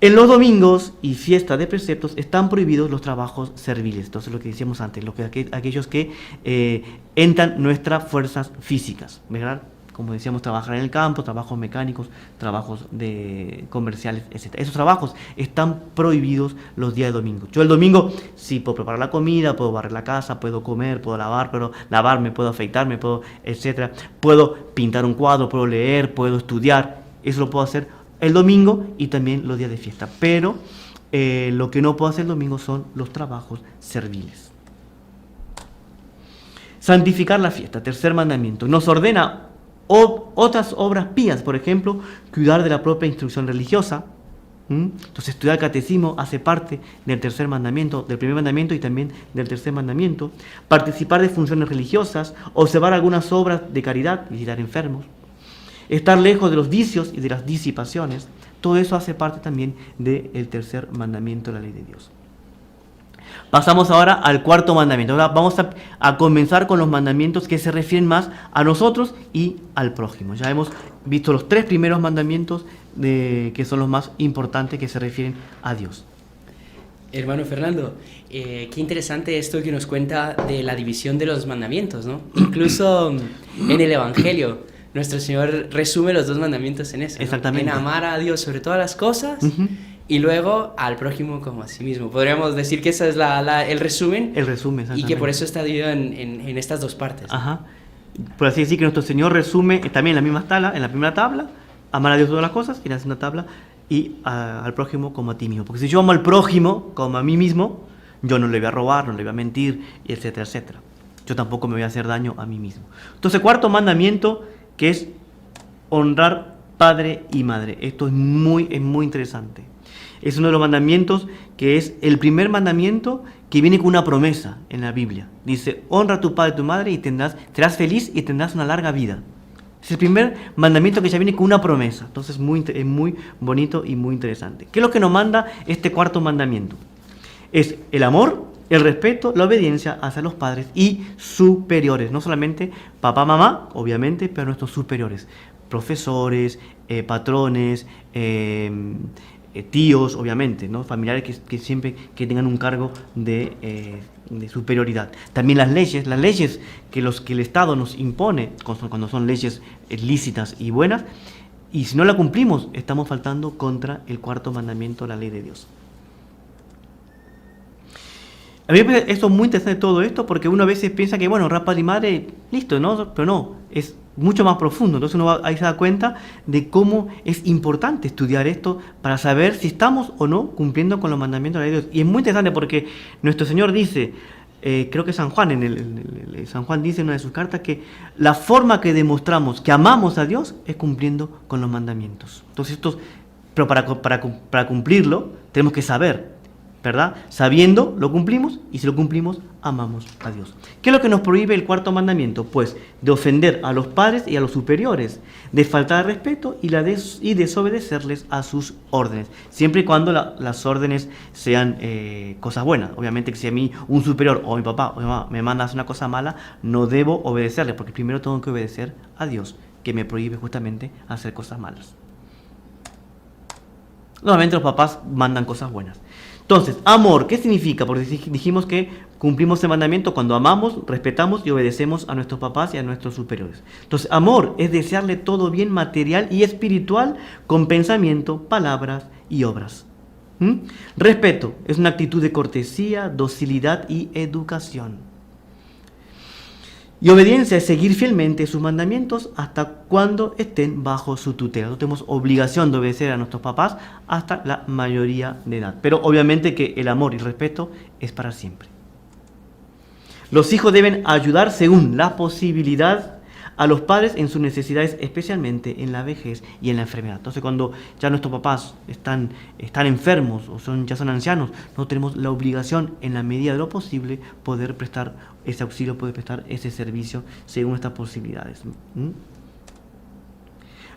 [SPEAKER 2] En los domingos y fiestas de preceptos están prohibidos los trabajos serviles. Entonces, lo que decíamos antes, aquellos que entran nuestras fuerzas físicas, ¿verdad? Como decíamos, trabajar en el campo, trabajos mecánicos, trabajos comerciales, etc. Esos trabajos están prohibidos los días de domingo. Yo el domingo sí puedo preparar la comida, puedo barrer la casa, puedo comer, puedo lavarme, puedo afeitarme, etc. Puedo pintar un cuadro, puedo leer, puedo estudiar. Eso lo puedo hacer el domingo y también los días de fiesta. Pero lo que no puedo hacer el domingo son los trabajos serviles. Santificar la fiesta, tercer mandamiento. Nos ordena otras obras pías, por ejemplo, cuidar de la propia instrucción religiosa, Entonces estudiar el catecismo hace parte del tercer mandamiento, del primer mandamiento y también del tercer mandamiento. Participar de funciones religiosas, observar algunas obras de caridad, visitar enfermos, estar lejos de los vicios y de las disipaciones. Todo eso hace parte también del tercer mandamiento de la ley de Dios. Pasamos ahora al cuarto mandamiento. Ahora vamos a comenzar con los mandamientos que se refieren más a nosotros y al prójimo. Ya hemos visto los tres primeros mandamientos que son los más importantes, que se refieren a Dios.
[SPEAKER 1] Hermano Fernando, qué interesante esto que nos cuenta de la división de los mandamientos, ¿no? Incluso en el Evangelio, nuestro Señor resume los dos mandamientos en eso, ¿no?
[SPEAKER 2] Exactamente.
[SPEAKER 1] En amar a Dios sobre todas las cosas y luego al prójimo como a sí mismo. Podríamos decir que ese es el resumen.
[SPEAKER 2] El resumen,
[SPEAKER 1] y que por eso está dividido en estas dos partes.
[SPEAKER 2] Ajá. Por así decir que nuestro Señor resume también en la primera tabla, amar a Dios todas las cosas, y en la segunda tabla, y al prójimo como a ti mismo. Porque si yo amo al prójimo como a mí mismo, yo no le voy a robar, no le voy a mentir, etcétera, etcétera. Yo tampoco me voy a hacer daño a mí mismo. Entonces, cuarto mandamiento, que es honrar padre y madre. Esto es muy interesante. Es uno de los mandamientos que es el primer mandamiento que viene con una promesa en la Biblia. Dice, honra a tu padre y tu madre y serás feliz y tendrás una larga vida. Es el primer mandamiento que ya viene con una promesa. Entonces es muy bonito y muy interesante. ¿Qué es lo que nos manda este cuarto mandamiento? Es el amor, el respeto, la obediencia hacia los padres y superiores. No solamente papá, mamá, obviamente, pero nuestros superiores. Profesores, patrones, tíos, obviamente, ¿no? Familiares que siempre que tengan un cargo de superioridad. También las leyes que el Estado nos impone, cuando son leyes lícitas y buenas, y si no la cumplimos, estamos faltando contra el cuarto mandamiento de la ley de Dios. A mí me parece esto muy interesante todo esto, porque uno a veces piensa que, bueno, honrar padre y madre, listo, ¿no? Pero no, es mucho más profundo. Entonces uno ahí se da cuenta de cómo es importante estudiar esto para saber si estamos o no cumpliendo con los mandamientos de Dios. Y es muy interesante porque nuestro Señor dice, creo que San Juan, San Juan dice en una de sus cartas que la forma que demostramos que amamos a Dios es cumpliendo con los mandamientos. Entonces pero para cumplirlo tenemos que saber, ¿verdad? Sabiendo, lo cumplimos, y si lo cumplimos, amamos a Dios. ¿Qué es lo que nos prohíbe el cuarto mandamiento? Pues de ofender a los padres y a los superiores, de faltar al respeto y desobedecerles a sus órdenes, siempre y cuando las órdenes sean cosas buenas. Obviamente que si a mí un superior o mi papá o mi mamá me manda a hacer una cosa mala, no debo obedecerle, porque primero tengo que obedecer a Dios, que me prohíbe justamente hacer cosas malas. Normalmente los papás mandan cosas buenas. Entonces, amor, ¿qué significa? Porque dijimos que cumplimos el mandamiento cuando amamos, respetamos y obedecemos a nuestros papás y a nuestros superiores. Entonces, amor es desearle todo bien material y espiritual con pensamiento, palabras y obras. Respeto es una actitud de cortesía, docilidad y educación. Y obediencia es seguir fielmente sus mandamientos hasta cuando estén bajo su tutela. No tenemos obligación de obedecer a nuestros papás hasta la mayoría de edad. Pero obviamente que el amor y el respeto es para siempre. Los hijos deben ayudar según la posibilidad a los padres en sus necesidades, especialmente en la vejez y en la enfermedad. Entonces, cuando ya nuestros papás están enfermos o ya son ancianos, no tenemos la obligación, en la medida de lo posible, poder prestar ese auxilio, poder prestar ese servicio según estas posibilidades.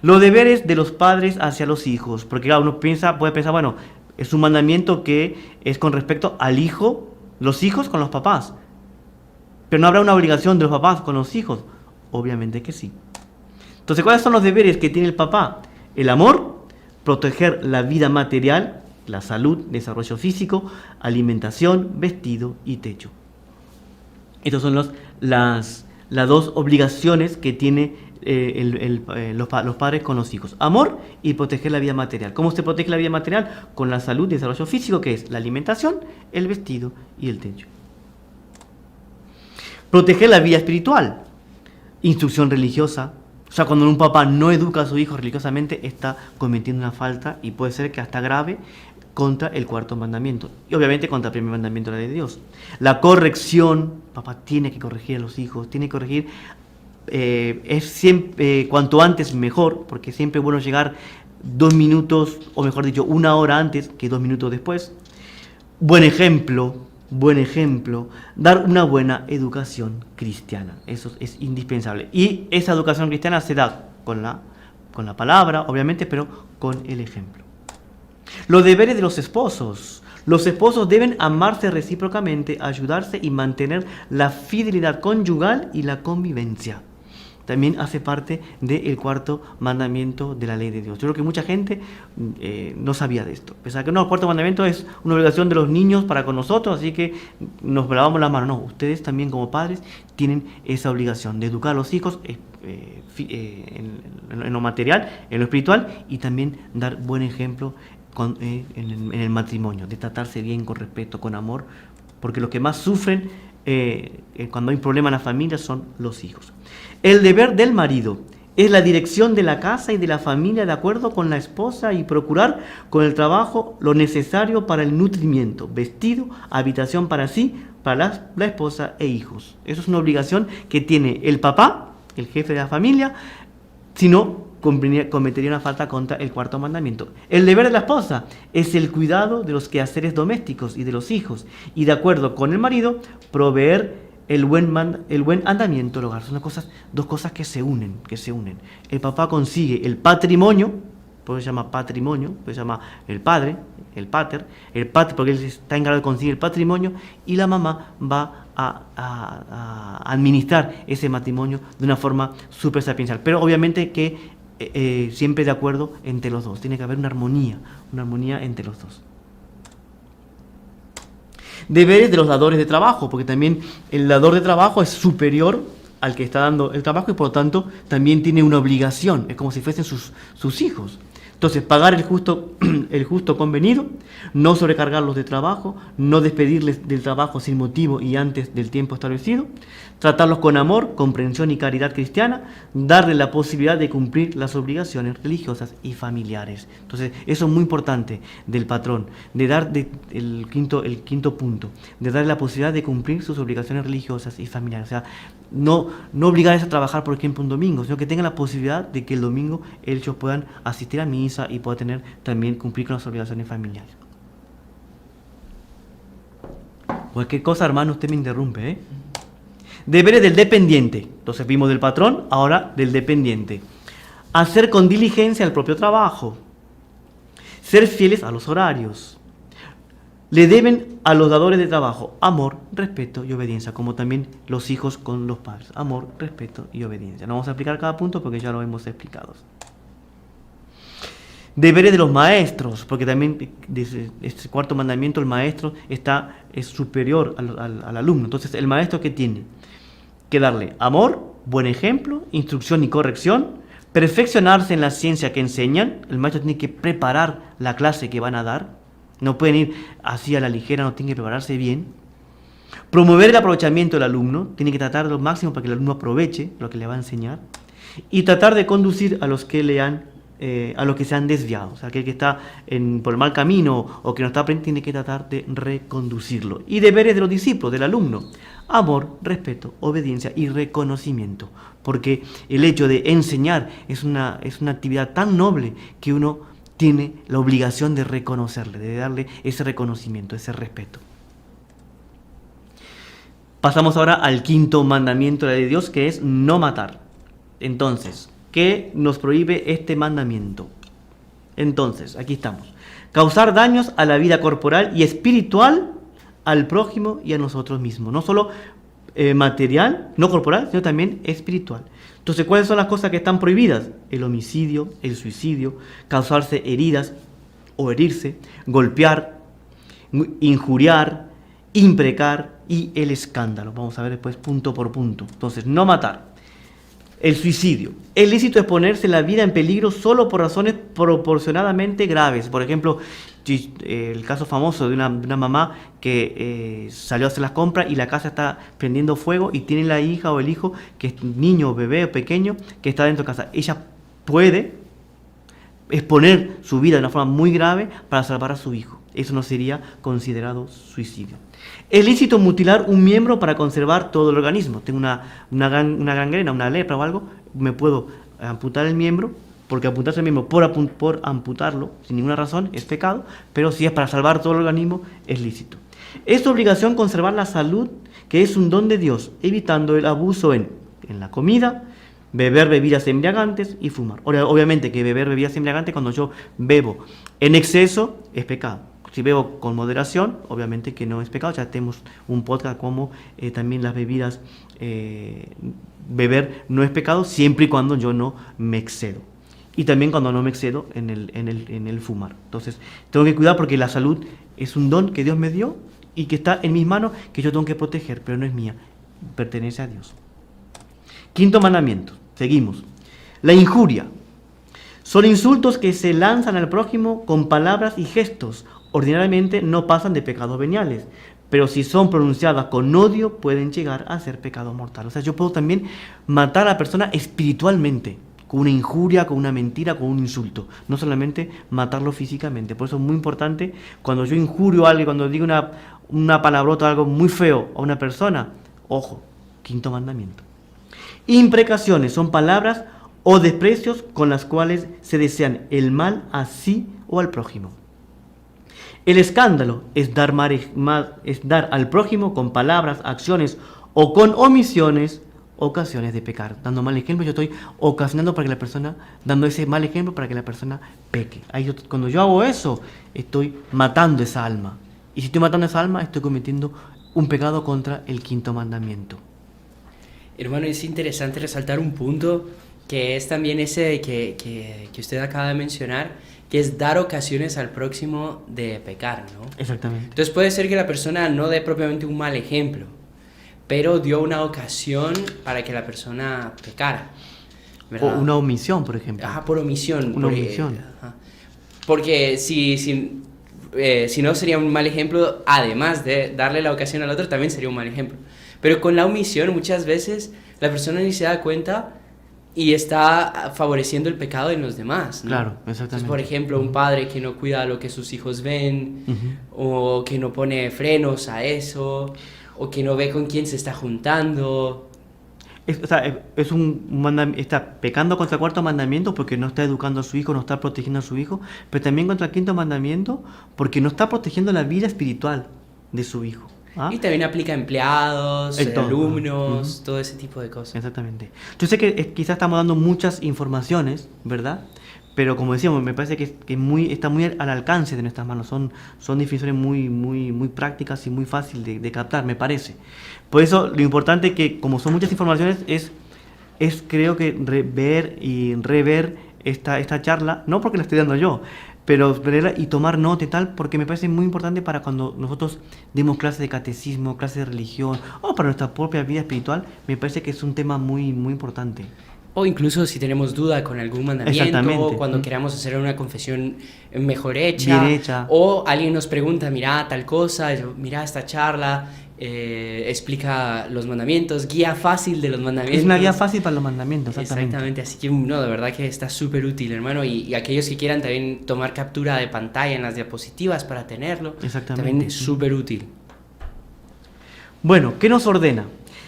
[SPEAKER 2] Los deberes de los padres hacia los hijos, porque claro, uno puede pensar, bueno, es un mandamiento que es con respecto al hijo, los hijos con los papás, pero no habrá una obligación de los papás con los hijos. Obviamente que sí. Entonces, ¿cuáles son los deberes que tiene el papá? El amor, proteger la vida material, la salud, desarrollo físico, alimentación, vestido y techo. Estas son las dos obligaciones que tiene los padres con los hijos. Amor y proteger la vida material. ¿Cómo se protege la vida material? Con la salud, desarrollo físico, que es la alimentación, el vestido y el techo. Proteger la vida espiritual. Instrucción religiosa. O sea, cuando un papá no educa a su hijo religiosamente, está cometiendo una falta, y puede ser que hasta grave, contra el cuarto mandamiento. Y obviamente contra el primer mandamiento de la ley de Dios. La corrección. Papá tiene que corregir a los hijos, tiene que corregir. Es siempre, cuanto antes mejor, porque siempre es bueno llegar 2 minutos, o mejor dicho, 1 hora antes que 2 minutos después. Buen ejemplo, dar una buena educación cristiana. Eso es indispensable. Y esa educación cristiana se da con la palabra, obviamente, pero con el ejemplo. Los deberes de los esposos. Los esposos deben amarse recíprocamente, ayudarse y mantener la fidelidad conyugal y la convivencia. También hace parte del 4º mandamiento de la ley de Dios. Yo creo que mucha gente no sabía de esto. Pensaba que no, el 4º mandamiento es una obligación de los niños para con nosotros, así que nos lavamos la mano. No, ustedes también como padres tienen esa obligación de educar a los hijos en lo material, en lo espiritual, y también dar buen ejemplo en el matrimonio, de tratarse bien, con respeto, con amor, porque los que más sufren cuando hay un problema en la familia son los hijos. El deber del marido es la dirección de la casa y de la familia de acuerdo con la esposa y procurar con el trabajo lo necesario para el nutrimiento, vestido, habitación para sí, para la esposa e hijos. Eso es una obligación que tiene el papá, el jefe de la familia, si no cometería una falta contra el 4º mandamiento. El deber de la esposa es el cuidado de los quehaceres domésticos y de los hijos, y de acuerdo con el marido, proveer el buen andamiento del hogar. Son dos cosas que se unen. El papá consigue el patrimonio, por eso se llama patrimonio, por eso se llama el pater, porque él está encargado de conseguir el patrimonio, y la mamá va a administrar ese matrimonio de una forma súper sapiencial. Pero obviamente que siempre de acuerdo entre los dos. Tiene que haber una armonía entre los dos. Deberes de los dadores de trabajo, porque también el dador de trabajo es superior al que está dando el trabajo y por lo tanto también tiene una obligación, es como si fuesen sus hijos. Entonces, pagar el justo convenido, no sobrecargarlos de trabajo, no despedirles del trabajo sin motivo y antes del tiempo establecido, tratarlos con amor, comprensión y caridad cristiana, darles la posibilidad de cumplir las obligaciones religiosas y familiares. Entonces, eso es muy importante del patrón, de dar el quinto punto, de darle la posibilidad de cumplir sus obligaciones religiosas y familiares. O sea, no obligarles a trabajar, por ejemplo, un domingo, sino que tengan la posibilidad de que el domingo ellos puedan asistir a misa y puedan también cumplir con las obligaciones familiares. Cualquier cosa, hermano, usted me interrumpe, ¿eh? Deberes del dependiente. Entonces vimos del patrón, ahora del dependiente. Hacer con diligencia el propio trabajo. Ser fieles a los horarios. Le deben a los dadores de trabajo amor, respeto y obediencia, como también los hijos con los padres. Amor, respeto y obediencia. No vamos a explicar cada punto porque ya lo hemos explicado. Deberes de los maestros, porque también desde este 4º mandamiento el maestro es superior al alumno. Entonces el maestro, ¿qué tiene? Que darle amor, buen ejemplo, instrucción y corrección, perfeccionarse en la ciencia que enseñan. El maestro tiene que preparar la clase que van a dar. No pueden ir así a la ligera, no tienen que prepararse bien. Promover el aprovechamiento del alumno, tiene que tratar lo máximo para que el alumno aproveche lo que le va a enseñar. Y tratar de conducir a los que a los que se han desviado. O sea, aquel que está por el mal camino o que no está aprendiendo, tiene que tratar de reconducirlo. Y deberes de los discípulos, del alumno: amor, respeto, obediencia y reconocimiento. Porque el hecho de enseñar es una actividad tan noble que uno tiene la obligación de reconocerle, de darle ese reconocimiento, ese respeto. Pasamos ahora al 5º mandamiento de la ley de Dios, que es no matar. Entonces, ¿qué nos prohíbe este mandamiento? Entonces, aquí estamos. Causar daños a la vida corporal y espiritual al prójimo y a nosotros mismos. No solo material, no corporal, sino también espiritual. Entonces, ¿cuáles son las cosas que están prohibidas? El homicidio, el suicidio, causarse heridas o herirse, golpear, injuriar, imprecar y el escándalo. Vamos a ver después punto por punto. Entonces, no matar. El suicidio. Es lícito exponerse la vida en peligro solo por razones proporcionadamente graves. Por ejemplo, el caso famoso de una mamá que salió a hacer las compras y la casa está prendiendo fuego y tiene la hija o el hijo, que es niño, bebé o pequeño, que está dentro de casa. Ella puede exponer su vida de una forma muy grave para salvar a su hijo. Eso no sería considerado suicidio. Es lícito mutilar un miembro para conservar todo el organismo. Tengo una gangrena, una lepra o algo, me puedo amputar el miembro porque apuntarse al miembro por amputarlo, sin ninguna razón, es pecado, pero si es para salvar todo el organismo, es lícito. Es obligación conservar la salud, que es un don de Dios, evitando el abuso en la comida, beber bebidas embriagantes y fumar. Obviamente que beber bebidas embriagantes, cuando yo bebo en exceso, es pecado. Si bebo con moderación, obviamente que no es pecado. Ya tenemos un podcast como también las bebidas, beber no es pecado siempre y cuando yo no me excedo. Y también cuando no me excedo en el fumar. Entonces, tengo que cuidar porque la salud es un don que Dios me dio y que está en mis manos, que yo tengo que proteger, pero no es mía, pertenece a Dios. Quinto mandamiento, seguimos. La injuria. Son insultos que se lanzan al prójimo con palabras y gestos. Ordinariamente no pasan de pecados veniales, pero si son pronunciadas con odio pueden llegar a ser pecados mortales. O sea, yo puedo también matar a la persona espiritualmente, con una injuria, con una mentira, con un insulto, no solamente matarlo físicamente. Por eso es muy importante, cuando yo injurio a alguien, cuando digo una palabrota, algo muy feo a una persona, ojo, quinto mandamiento. Imprecaciones son palabras o desprecios con las cuales se desean el mal a sí o al prójimo. El escándalo es dar al prójimo con palabras, acciones o con omisiones ocasiones de pecar. Dando mal ejemplo, yo estoy ocasionando para que la persona, dando ese mal ejemplo para que la persona peque. Cuando yo hago eso, estoy matando esa alma. Y si estoy matando esa alma, estoy cometiendo un pecado contra el quinto mandamiento.
[SPEAKER 1] Hermano, es interesante resaltar un punto que es también ese que usted acaba de mencionar, que es dar ocasiones al próximo de pecar, ¿no?
[SPEAKER 2] Exactamente.
[SPEAKER 1] Entonces puede ser que la persona no dé propiamente un mal ejemplo, pero dio una ocasión para que la persona pecara, ¿verdad?
[SPEAKER 2] O una omisión, por ejemplo.
[SPEAKER 1] Ajá, por omisión.
[SPEAKER 2] Una omisión.
[SPEAKER 1] Ajá. Porque si no sería un mal ejemplo, además de darle la ocasión al otro, también sería un mal ejemplo. Pero con la omisión muchas veces la persona ni se da cuenta y está favoreciendo el pecado en los demás, ¿no?
[SPEAKER 2] Claro, exactamente.
[SPEAKER 1] Entonces, por ejemplo, un padre que no cuida lo que sus hijos ven, o que no pone frenos a eso, o que no ve con quién se está juntando.
[SPEAKER 2] Está pecando contra el cuarto mandamiento porque no está educando a su hijo, no está protegiendo a su hijo, pero también contra el quinto mandamiento porque no está protegiendo la vida espiritual de su hijo. ¿Ah?
[SPEAKER 1] Y también aplica a empleados, alumnos, todo ese tipo de cosas.
[SPEAKER 2] Exactamente. Yo sé que quizás estamos dando muchas informaciones, ¿verdad? Pero como decíamos, me parece que está muy al alcance de nuestras manos. Son definiciones muy prácticas y muy fáciles de captar, me parece. Por eso lo importante que, como son muchas informaciones, es creo que ver y rever esta charla, no porque la estoy dando yo, pero verla y tomar nota y tal, porque me parece muy importante para cuando nosotros demos clases de catecismo, clases de religión, o para nuestra propia vida espiritual, me parece que es un tema muy importante.
[SPEAKER 1] O incluso si tenemos duda con algún mandamiento, cuando queramos hacer una confesión mejor hecha,
[SPEAKER 2] bien hecha,
[SPEAKER 1] o alguien nos pregunta, mira tal cosa, mira esta charla, explica los mandamientos, guía fácil de los mandamientos.
[SPEAKER 2] Es una guía fácil para los mandamientos,
[SPEAKER 1] exactamente. Así que no, de verdad que está súper útil, hermano, y aquellos que quieran también tomar captura de pantalla en las diapositivas para tenerlo, también es súper útil.
[SPEAKER 2] Bueno, ¿qué nos ordena?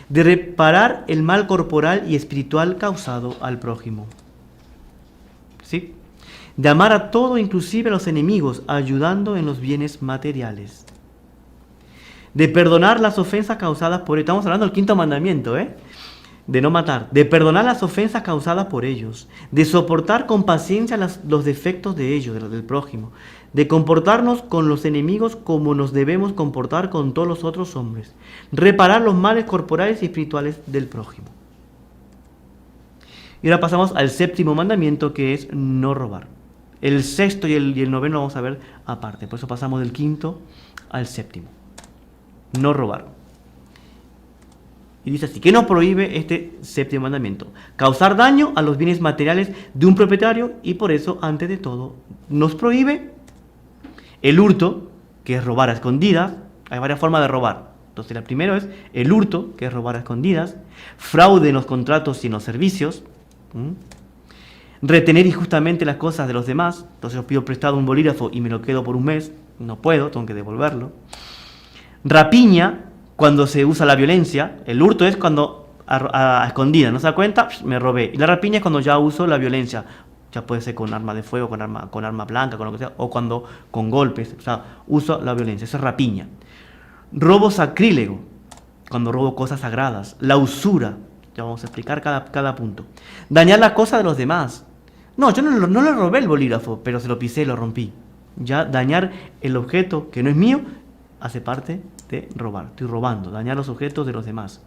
[SPEAKER 2] De reparar el mal corporal y espiritual causado al prójimo. ¿Sí? De amar a todo, inclusive a los enemigos, ayudando en los bienes materiales. De perdonar las ofensas causadas por ellos. Estamos hablando del quinto mandamiento, de no matar. De perdonar las ofensas causadas por ellos. De soportar con paciencia los defectos de ellos, del prójimo. De comportarnos con los enemigos como nos debemos comportar con todos los otros hombres. Reparar los males corporales y espirituales del prójimo. Y ahora pasamos al séptimo mandamiento, que es no robar. El sexto y el noveno lo vamos a ver aparte. Por eso pasamos del quinto al séptimo. No robar. Y dice así: ¿qué nos prohíbe este séptimo mandamiento? Causar daño a los bienes materiales de un propietario, y por eso, antes de todo, nos prohíbe el hurto, que es robar a escondidas. Hay varias formas de robar. Entonces, la primera es el hurto, que es robar a escondidas. Fraude en los contratos y en los servicios. Retener injustamente las cosas de los demás. Entonces, yo pido prestado un bolígrafo y me lo quedo por un mes. No puedo, tengo que devolverlo. Rapiña, cuando se usa la violencia. El hurto es cuando a escondidas, no se da cuenta, me robé. Y la rapiña es cuando ya uso la violencia. Ya puede ser con arma de fuego, con arma blanca, con lo que sea, o cuando con golpes, o sea, uso la violencia, eso es rapiña. Robo sacrílego, cuando robo cosas sagradas. La usura, ya vamos a explicar cada punto. Dañar las cosas de los demás. No, yo no le robé el bolígrafo, pero se lo pisé, lo rompí. Ya dañar el objeto que no es mío hace parte de robar. Estoy robando, dañar los objetos de los demás.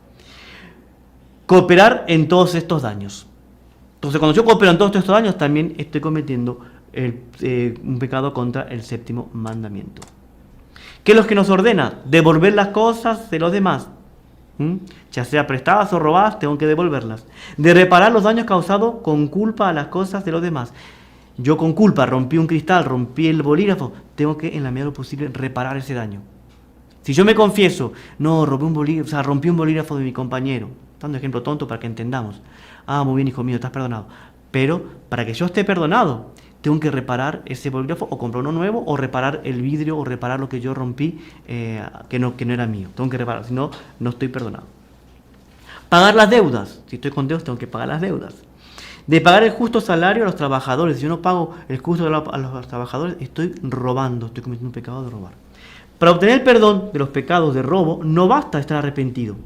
[SPEAKER 2] Cooperar en todos estos daños. Entonces, cuando yo coopero en todos estos daños, también estoy cometiendo un pecado contra el séptimo mandamiento. ¿Qué es lo que nos ordena? Devolver las cosas de los demás. Ya sea prestadas o robadas, tengo que devolverlas. De reparar los daños causados con culpa a las cosas de los demás. Yo con culpa rompí un cristal, rompí el bolígrafo, tengo que en la medida de lo posible reparar ese daño. Si yo me confieso, no, rompí un bolígrafo de mi compañero, dando ejemplo tonto para que entendamos. Ah, muy bien, hijo mío, estás perdonado. Pero para que yo esté perdonado, tengo que reparar ese bolígrafo o comprar uno nuevo o reparar el vidrio o reparar lo que yo rompí que no era mío. Tengo que reparar, si no, no estoy perdonado. Pagar las deudas. Si estoy con deudas, tengo que pagar las deudas. De pagar el justo salario a los trabajadores. Si yo no pago el justo a los trabajadores, estoy robando, estoy cometiendo un pecado de robar. Para obtener el perdón de los pecados de robo, no basta estar arrepentido,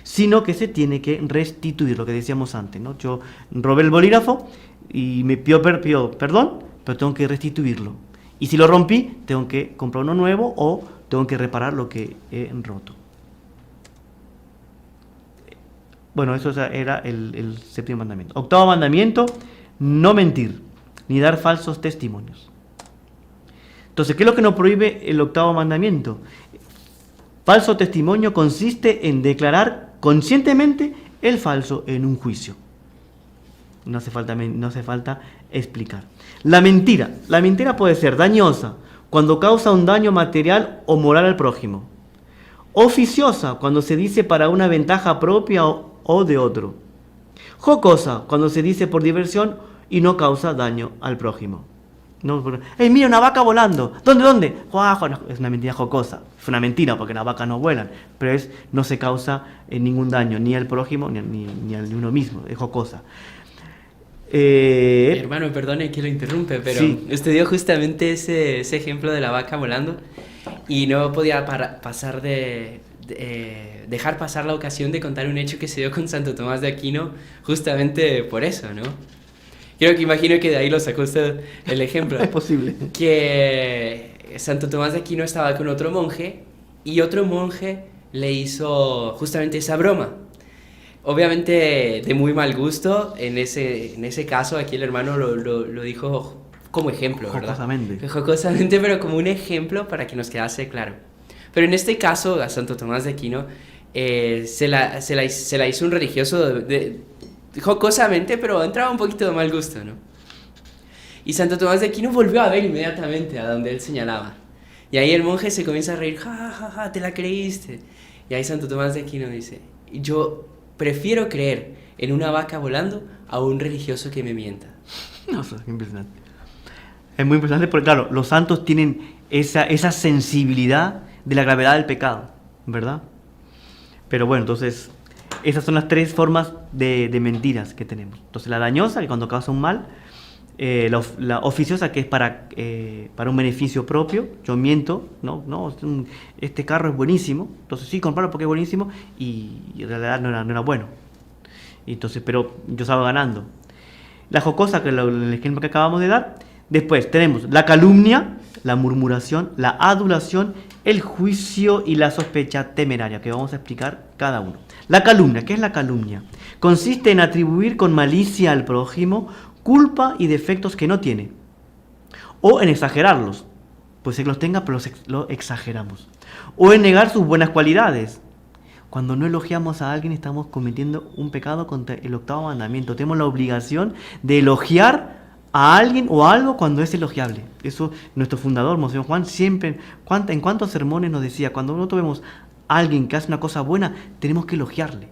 [SPEAKER 2] sino que se tiene que restituir, lo que decíamos antes, ¿no? Yo robé el bolígrafo y me pidió perdón, pero tengo que restituirlo. Y si lo rompí, tengo que comprar uno nuevo o tengo que reparar lo que he roto. Bueno, eso era el séptimo mandamiento. Octavo mandamiento, no mentir, ni dar falsos testimonios. Entonces, ¿qué es lo que nos prohíbe el octavo mandamiento? Falso testimonio consiste en declarar conscientemente el falso en un juicio. No hace falta explicar. La mentira puede ser dañosa cuando causa un daño material o moral al prójimo. Oficiosa cuando se dice para una ventaja propia o de otro. Jocosa cuando se dice por diversión y no causa daño al prójimo. No, ¡hey, mira una vaca volando! ¿Dónde? Es una mentira jocosa. Es una mentira porque las vacas no vuelan, pero no se causa ningún daño, ni al prójimo ni a uno mismo. Es jocosa.
[SPEAKER 1] Hermano, perdone que lo interrumpe, pero sí. Usted dio justamente ese ejemplo de la vaca volando y no podía dejar pasar la ocasión de contar un hecho que se dio con Santo Tomás de Aquino justamente por eso, ¿no? Creo que imagino que de ahí lo sacó usted el ejemplo.
[SPEAKER 2] Es posible.
[SPEAKER 1] Que Santo Tomás de Aquino estaba con otro monje y otro monje le hizo justamente esa broma. Obviamente de muy mal gusto, en ese caso aquí el hermano lo dijo como ejemplo, ¿verdad?
[SPEAKER 2] Jocosamente.
[SPEAKER 1] Jocosamente, pero como un ejemplo para que nos quedase claro. Pero en este caso, a Santo Tomás de Aquino se la hizo un religioso jocosamente, pero entraba un poquito de mal gusto, ¿no? Y Santo Tomás de Aquino volvió a ver inmediatamente a donde él señalaba. Y ahí el monje se comienza a reír, ja, te la creíste. Y ahí Santo Tomás de Aquino dice, yo prefiero creer en una vaca volando a un religioso que me mienta.
[SPEAKER 2] No, eso es impresionante. Es muy impresionante porque, claro, los santos tienen esa sensibilidad de la gravedad del pecado, ¿verdad? Pero bueno, entonces, esas son las tres formas de mentiras que tenemos. Entonces, la dañosa, que cuando causa un mal, la oficiosa, que es para un beneficio propio. Yo miento, este carro es buenísimo, entonces sí, comprarlo porque es buenísimo, y en realidad no era bueno. Entonces, pero yo estaba ganando. La jocosa, que es el ejemplo que acabamos de dar. Después tenemos la calumnia, la murmuración, la adulación, el juicio y la sospecha temeraria, que vamos a explicar cada uno. La calumnia, ¿qué es la calumnia? Consiste en atribuir con malicia al prójimo culpa y defectos que no tiene, o en exagerarlos, pues que los tenga pero lo exageramos, o en negar sus buenas cualidades. Cuando no elogiamos a alguien estamos cometiendo un pecado contra el octavo mandamiento. Tenemos la obligación de elogiar a alguien o a algo cuando es elogiable. Eso nuestro fundador, Monseñor Juan, siempre, en cuántos sermones nos decía, cuando nosotros vemos a alguien que hace una cosa buena, tenemos que elogiarle.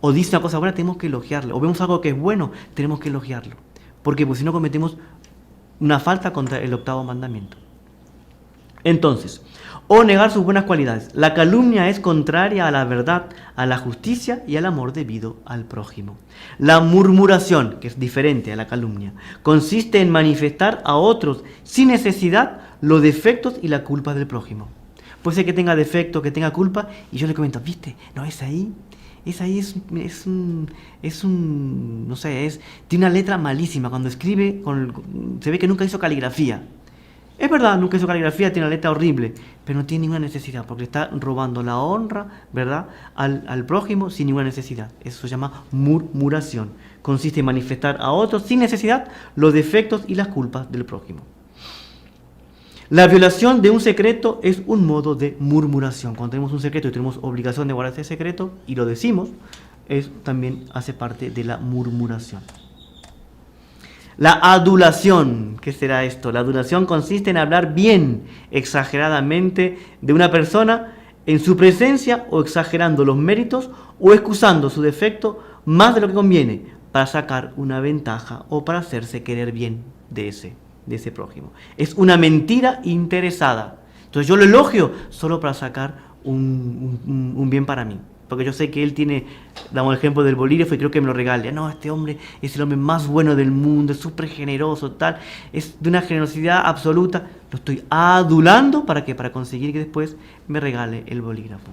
[SPEAKER 2] O dice una cosa buena, tenemos que elogiarle. O vemos algo que es bueno, tenemos que elogiarlo. ¿Por qué? Porque si no cometemos una falta contra el octavo mandamiento. Entonces, o negar sus buenas cualidades. La calumnia es contraria a la verdad, a la justicia y al amor debido al prójimo. La murmuración, que es diferente a la calumnia, consiste en manifestar a otros sin necesidad los defectos y la culpa del prójimo. Puede ser que tenga defecto, que tenga culpa, y yo le comento, ¿viste? No, tiene una letra malísima. Cuando escribe, se ve que nunca hizo caligrafía. Es verdad, nunca hizo caligrafía, tiene una letra horrible, pero no tiene ninguna necesidad, porque está robando la honra, ¿verdad?, al prójimo sin ninguna necesidad. Eso se llama murmuración. Consiste en manifestar a otros sin necesidad los defectos y las culpas del prójimo. La violación de un secreto es un modo de murmuración. Cuando tenemos un secreto y tenemos obligación de guardar ese secreto y lo decimos, eso también hace parte de la murmuración. La adulación, ¿qué será esto? La adulación consiste en hablar bien, exageradamente, de una persona en su presencia o exagerando los méritos o excusando su defecto más de lo que conviene para sacar una ventaja o para hacerse querer bien de ese prójimo. Es una mentira interesada. Entonces yo lo elogio solo para sacar un bien para mí. Porque yo sé que él tiene, damos el ejemplo del bolígrafo y creo que me lo regale. No, este hombre es el hombre más bueno del mundo, es súper generoso, tal. Es de una generosidad absoluta. Lo estoy adulando, ¿para qué? Para conseguir que después me regale el bolígrafo.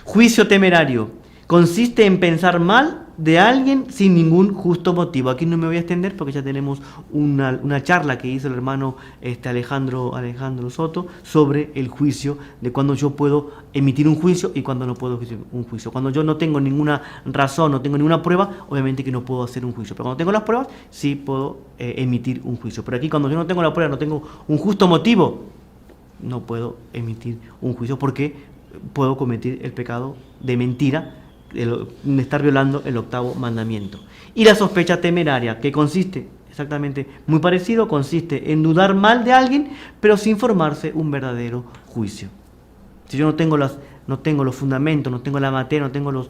[SPEAKER 2] Juicio temerario. Consiste en pensar mal de alguien sin ningún justo motivo. Aquí no me voy a extender porque ya tenemos una charla que hizo el hermano Alejandro Soto sobre el juicio, de cuando yo puedo emitir un juicio y cuando no puedo emitir un juicio. Cuando yo no tengo ninguna razón, no tengo ninguna prueba, obviamente que no puedo hacer un juicio. Pero cuando tengo las pruebas, sí puedo emitir un juicio. Pero aquí cuando yo no tengo la prueba, no tengo un justo motivo, no puedo emitir un juicio porque puedo cometer el pecado de mentira, de estar violando el 8º mandamiento. Y la sospecha temeraria, que consiste exactamente muy parecido, consiste en dudar mal de alguien, pero sin formarse un verdadero juicio. Si yo no tengo los fundamentos, no tengo la materia, no tengo los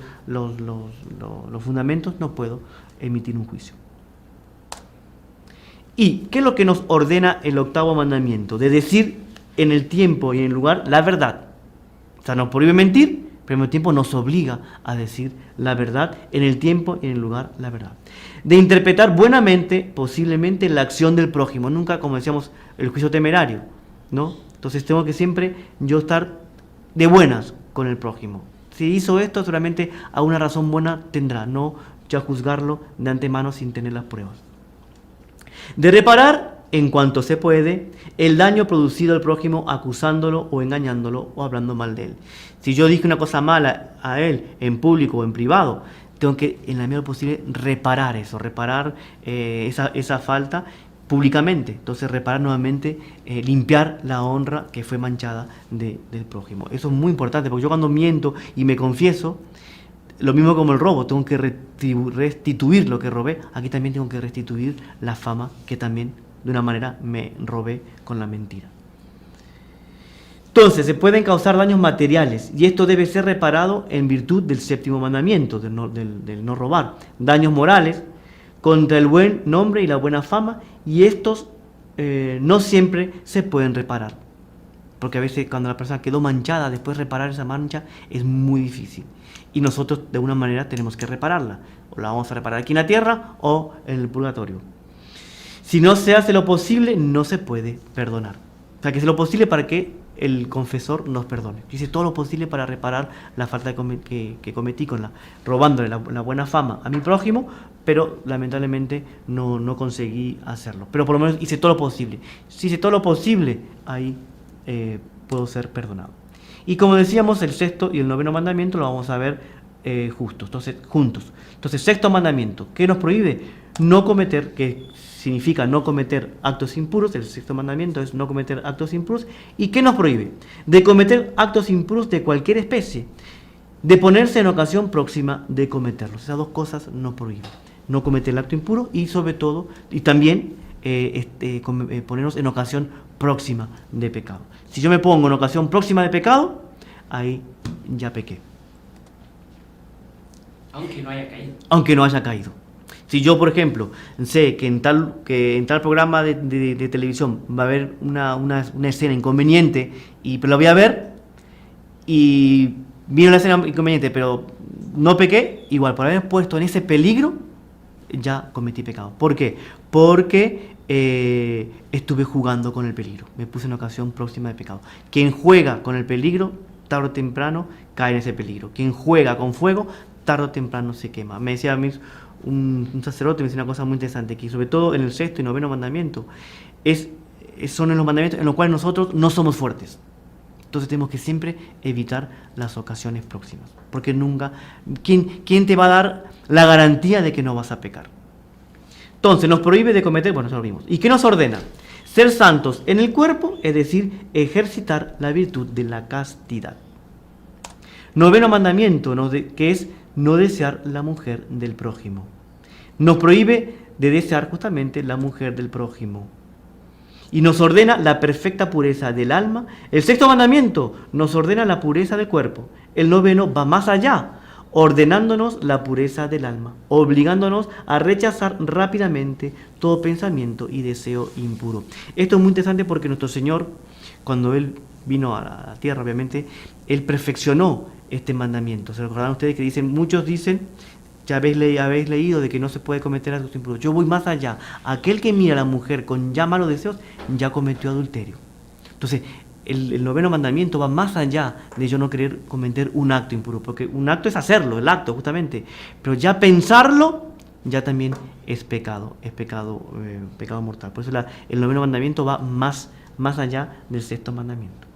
[SPEAKER 2] fundamentos, no puedo emitir un juicio. ¿Y qué es lo que nos ordena el 8º mandamiento? De decir en el tiempo y en el lugar la verdad. O sea, nos prohíbe mentir, pero al mismo tiempo nos obliga a decir la verdad en el tiempo y en el lugar, la verdad. De interpretar buenamente, posiblemente, la acción del prójimo. Nunca, como decíamos, el juicio temerario, ¿no? Entonces tengo que siempre yo estar de buenas con el prójimo. Si hizo esto, seguramente alguna razón buena tendrá, no ya juzgarlo de antemano sin tener las pruebas. De reparar, en cuanto se puede, el daño producido al prójimo acusándolo o engañándolo o hablando mal de él. Si yo dije una cosa mala a él en público o en privado, tengo que, en la medida de lo posible, reparar eso, esa falta públicamente. Entonces, reparar nuevamente, limpiar la honra que fue manchada del prójimo. Eso es muy importante, porque yo cuando miento y me confieso, lo mismo como el robo, tengo que restituir lo que robé. Aquí también tengo que restituir la fama que también de una manera me robé con la mentira. Entonces, se pueden causar daños materiales y esto debe ser reparado en virtud del 7º mandamiento, del no robar. Daños morales contra el buen nombre y la buena fama, y estos no siempre se pueden reparar. Porque a veces cuando la persona quedó manchada, después reparar esa mancha es muy difícil. Y nosotros de alguna manera tenemos que repararla. O la vamos a reparar aquí en la tierra o en el purgatorio. Si no se hace lo posible, no se puede perdonar. O sea, que es lo posible para que el confesor nos perdone. Yo hice todo lo posible para reparar la falta que cometí robándole la buena fama a mi prójimo, pero lamentablemente no conseguí hacerlo. Pero por lo menos hice todo lo posible. Si hice todo lo posible, ahí puedo ser perdonado. Y como decíamos, el 6º y el 9º mandamiento lo vamos a ver juntos. Entonces, 6º mandamiento, ¿qué nos prohíbe? No cometer, que significa no cometer actos impuros. El 6º mandamiento es no cometer actos impuros. ¿Y qué nos prohíbe? De cometer actos impuros de cualquier especie, de ponerse en ocasión próxima de cometerlos. Esas dos cosas nos prohíben. No cometer el acto impuro y sobre todo, y también ponernos en ocasión próxima de pecado. Si yo me pongo en ocasión próxima de pecado, ahí ya pequé.
[SPEAKER 1] Aunque no haya caído.
[SPEAKER 2] Aunque no haya caído. Si yo, por ejemplo, sé que en tal programa de televisión va a haber una escena inconveniente, pero la voy a ver y vino la escena inconveniente, pero no pequé, igual por haber puesto en ese peligro, ya cometí pecado. ¿Por qué? Porque estuve jugando con el peligro, me puse en ocasión próxima de pecado. Quien juega con el peligro, tarde o temprano cae en ese peligro. Quien juega con fuego, tarde o temprano se quema. Me decía a mí un sacerdote, me decía una cosa muy interesante, que sobre todo en el sexto y noveno mandamiento, son en los mandamientos en los cuales nosotros no somos fuertes. Entonces tenemos que siempre evitar las ocasiones próximas, porque nunca, ¿quién te va a dar la garantía de que no vas a pecar? Entonces nos prohíbe de cometer, bueno, eso lo vimos. ¿Y qué nos ordena? Ser santos en el cuerpo, es decir, ejercitar la virtud de la castidad. Noveno mandamiento, que es no desear la mujer del prójimo. Nos prohíbe de desear justamente la mujer del prójimo. Y nos ordena la perfecta pureza del alma. El sexto mandamiento nos ordena la pureza del cuerpo. El noveno va más allá, ordenándonos la pureza del alma, obligándonos a rechazar rápidamente todo pensamiento y deseo impuro. Esto es muy interesante porque nuestro Señor, cuando Él vino a la tierra, obviamente, Él perfeccionó este mandamiento. ¿Se recordarán ustedes que dicen, muchos dicen, ya habéis leído de que no se puede cometer actos impuros? Yo voy más allá. Aquel que mira a la mujer con ya malos deseos, ya cometió adulterio. Entonces, el noveno mandamiento va más allá de yo no querer cometer un acto impuro, porque un acto es hacerlo, el acto justamente, pero ya pensarlo, ya también es pecado mortal. Por eso el noveno mandamiento va más allá del sexto mandamiento.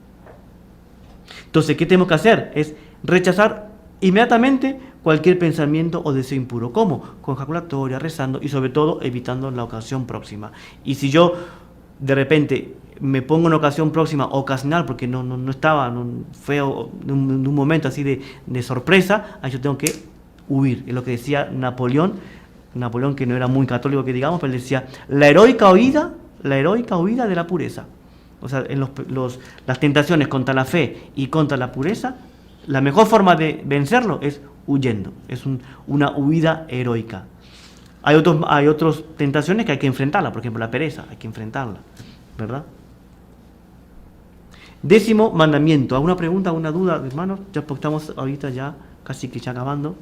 [SPEAKER 2] Entonces, ¿qué tenemos que hacer? Es rechazar inmediatamente cualquier pensamiento o deseo impuro. ¿Cómo? Con ejaculatoria, rezando y sobre todo evitando la ocasión próxima. Y si yo de repente me pongo en ocasión próxima, ocasional, porque no estaba, fue de un momento así de sorpresa, ahí yo tengo que huir. Es lo que decía Napoleón, que no era muy católico que digamos, pero él decía, la heroica huida de la pureza. O sea, en las tentaciones contra la fe y contra la pureza, la mejor forma de vencerlo es huyendo, es una huida heroica. Hay otras tentaciones que hay que enfrentarla, por ejemplo la pereza, hay que enfrentarla, ¿verdad? Décimo mandamiento. ¿Alguna pregunta, alguna duda, hermanos? Ya porque estamos ahorita ya casi que ya acabando.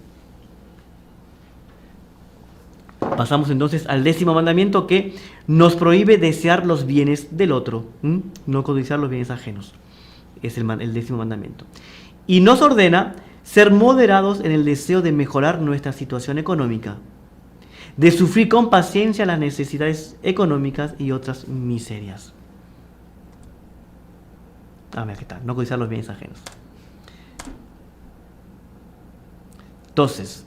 [SPEAKER 2] Pasamos entonces al décimo mandamiento, que nos prohíbe desear los bienes del otro, no codiciar los bienes ajenos. Es el décimo mandamiento. Y nos ordena ser moderados en el deseo de mejorar nuestra situación económica, de sufrir con paciencia las necesidades económicas y otras miserias. ¿Qué tal? No codiciar los bienes ajenos. Entonces,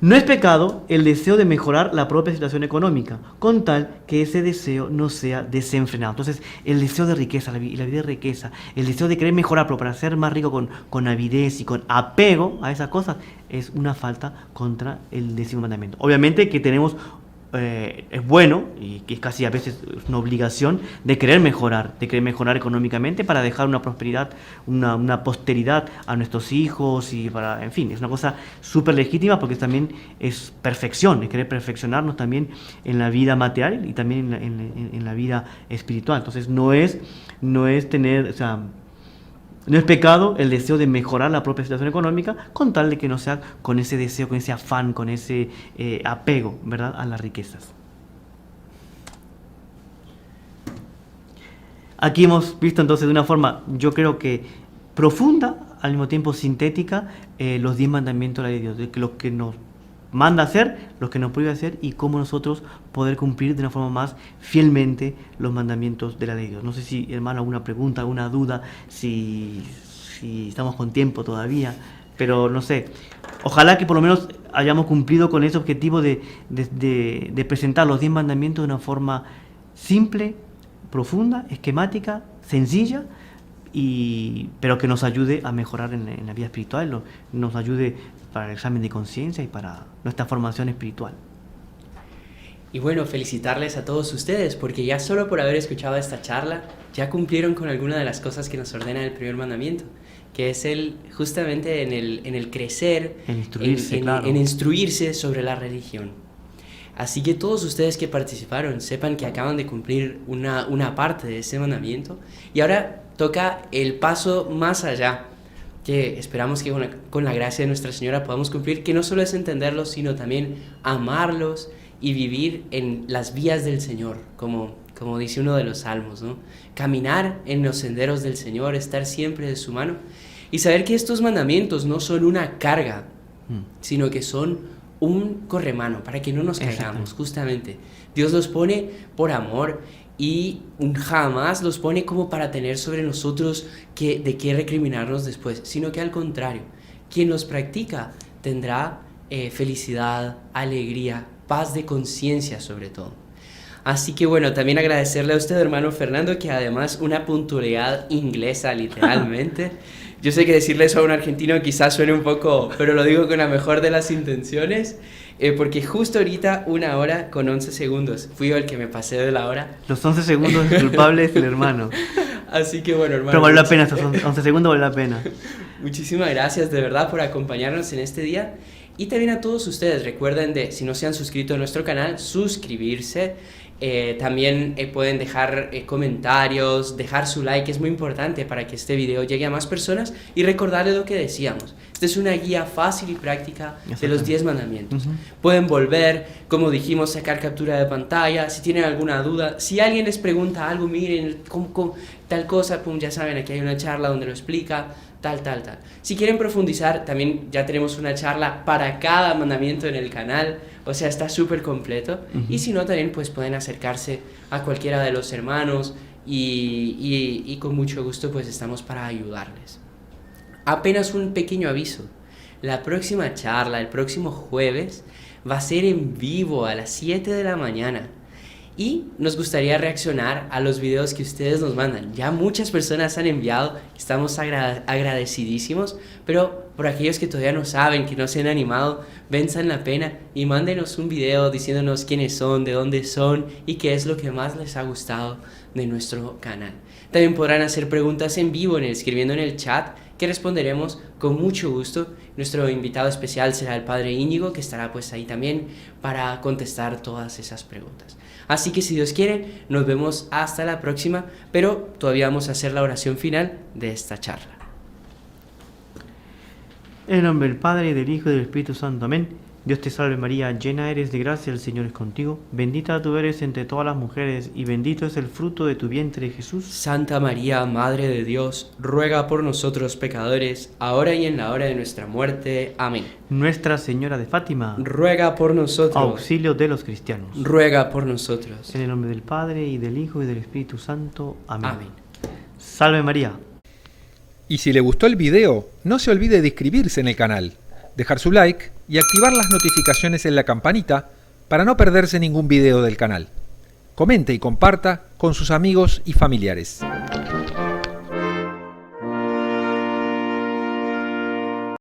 [SPEAKER 2] no es pecado el deseo de mejorar la propia situación económica, con tal que ese deseo no sea desenfrenado. Entonces, el deseo de riqueza, la vida de riqueza, el deseo de querer mejorar, pero para ser más rico con avidez y con apego a esas cosas, es una falta contra el décimo mandamiento. Obviamente que tenemos, es bueno, y que es casi a veces una obligación, de querer mejorar económicamente para dejar una prosperidad, una posteridad a nuestros hijos, y en fin, es una cosa súper legítima, porque también es perfección, es querer perfeccionarnos también en la vida material y también en la vida espiritual. Entonces no es tener, o sea, no es pecado el deseo de mejorar la propia situación económica, con tal de que no sea con ese deseo, con ese afán, con ese apego, ¿verdad?, a las riquezas. Aquí hemos visto entonces de una forma, yo creo que profunda, al mismo tiempo sintética, los 10 mandamientos de la ley de Dios, de lo que nos manda hacer, lo que nos prohíbe hacer, y cómo nosotros poder cumplir de una forma más fielmente los mandamientos de la ley de Dios. No sé si, hermano, alguna pregunta, alguna duda, si estamos con tiempo todavía, pero no sé. Ojalá que por lo menos hayamos cumplido con ese objetivo de presentar los 10 mandamientos de una forma simple, profunda, esquemática, sencilla, pero que nos ayude a mejorar en la vida espiritual, nos ayude para el examen de conciencia y para nuestra formación espiritual.
[SPEAKER 1] Y bueno, felicitarles a todos ustedes, porque ya solo por haber escuchado esta charla, ya cumplieron con alguna de las cosas que nos ordena el primer mandamiento, que es justamente en el crecer,
[SPEAKER 2] en instruirse, claro,
[SPEAKER 1] en instruirse sobre la religión. Así que todos ustedes que participaron sepan que acaban de cumplir una parte de ese mandamiento y ahora toca el paso más allá, que esperamos que con la gracia de Nuestra Señora podamos cumplir, que no solo es entenderlos, sino también amarlos y vivir en las vías del Señor, como dice uno de los salmos, ¿no? Caminar en los senderos del Señor, estar siempre de su mano y saber que estos mandamientos no son una carga, sino que son un corremano para que no nos caigamos, justamente. Dios los pone por amor y jamás los pone como para tener sobre nosotros de qué recriminarnos después, sino que al contrario, quien los practica tendrá felicidad, alegría, paz de conciencia sobre todo. Así que bueno, también agradecerle a usted, hermano Fernando, que además una puntualidad inglesa literalmente. Yo sé que decirle eso a un argentino quizás suene un poco, pero lo digo con la mejor de las intenciones, porque justo ahorita 1 hora con 11 segundos. Fui yo el que me pasé de la hora.
[SPEAKER 2] Los 11 segundos culpables el hermano.
[SPEAKER 1] Así que bueno, hermano.
[SPEAKER 2] Pero vale la pena, estos 11 segundos vale la pena.
[SPEAKER 1] Muchísimas gracias de verdad por acompañarnos en este día. Y también a todos ustedes, recuerden si no se han suscrito a nuestro canal, suscribirse. También pueden dejar comentarios, dejar su like, es muy importante para que este video llegue a más personas y recordarles lo que decíamos. Esta es una guía fácil y práctica de los 10 mandamientos. Pueden volver, como dijimos, sacar captura de pantalla, si tienen alguna duda, si alguien les pregunta algo, miren, tal cosa, pum, ya saben, aquí hay una charla donde lo explica, tal. Si quieren profundizar, también ya tenemos una charla para cada mandamiento en el canal, o sea, está súper completo. Y si no, también pues pueden acercarse a cualquiera de los hermanos y con mucho gusto pues estamos para ayudarles. Apenas un pequeño aviso, la próxima charla, el próximo jueves, va a ser en vivo a las 7 de la mañana. Y nos gustaría reaccionar a los videos que ustedes nos mandan. Ya muchas personas han enviado, estamos agradecidísimos, pero por aquellos que todavía no saben, que no se han animado, venzan la pena y mándenos un video diciéndonos quiénes son, de dónde son y qué es lo que más les ha gustado de nuestro canal. También podrán hacer preguntas en vivo escribiendo en el chat, que responderemos con mucho gusto. Nuestro invitado especial será el Padre Íñigo, que estará pues ahí también para contestar todas esas preguntas. Así que si Dios quiere, nos vemos hasta la próxima, pero todavía vamos a hacer la oración final de esta charla.
[SPEAKER 2] En el nombre del Padre, del Hijo y del Espíritu Santo. Amén. Dios te salve María, llena eres de gracia, el Señor es contigo. Bendita tú eres entre todas las mujeres y bendito es el fruto de tu vientre, Jesús.
[SPEAKER 1] Santa María, Madre de Dios, ruega por nosotros pecadores, ahora y en la hora de nuestra muerte. Amén.
[SPEAKER 2] Nuestra Señora de Fátima,
[SPEAKER 1] ruega por nosotros.
[SPEAKER 2] Auxilio de los cristianos,
[SPEAKER 1] ruega por nosotros.
[SPEAKER 2] En el nombre del Padre, y del Hijo, y del Espíritu Santo. Amén.
[SPEAKER 1] Amén.
[SPEAKER 2] Salve María.
[SPEAKER 3] Y si le gustó el video, no se olvide de inscribirse en el canal, dejar su like y activar las notificaciones en la campanita para no perderse ningún video del canal. Comente y comparta con sus amigos y familiares.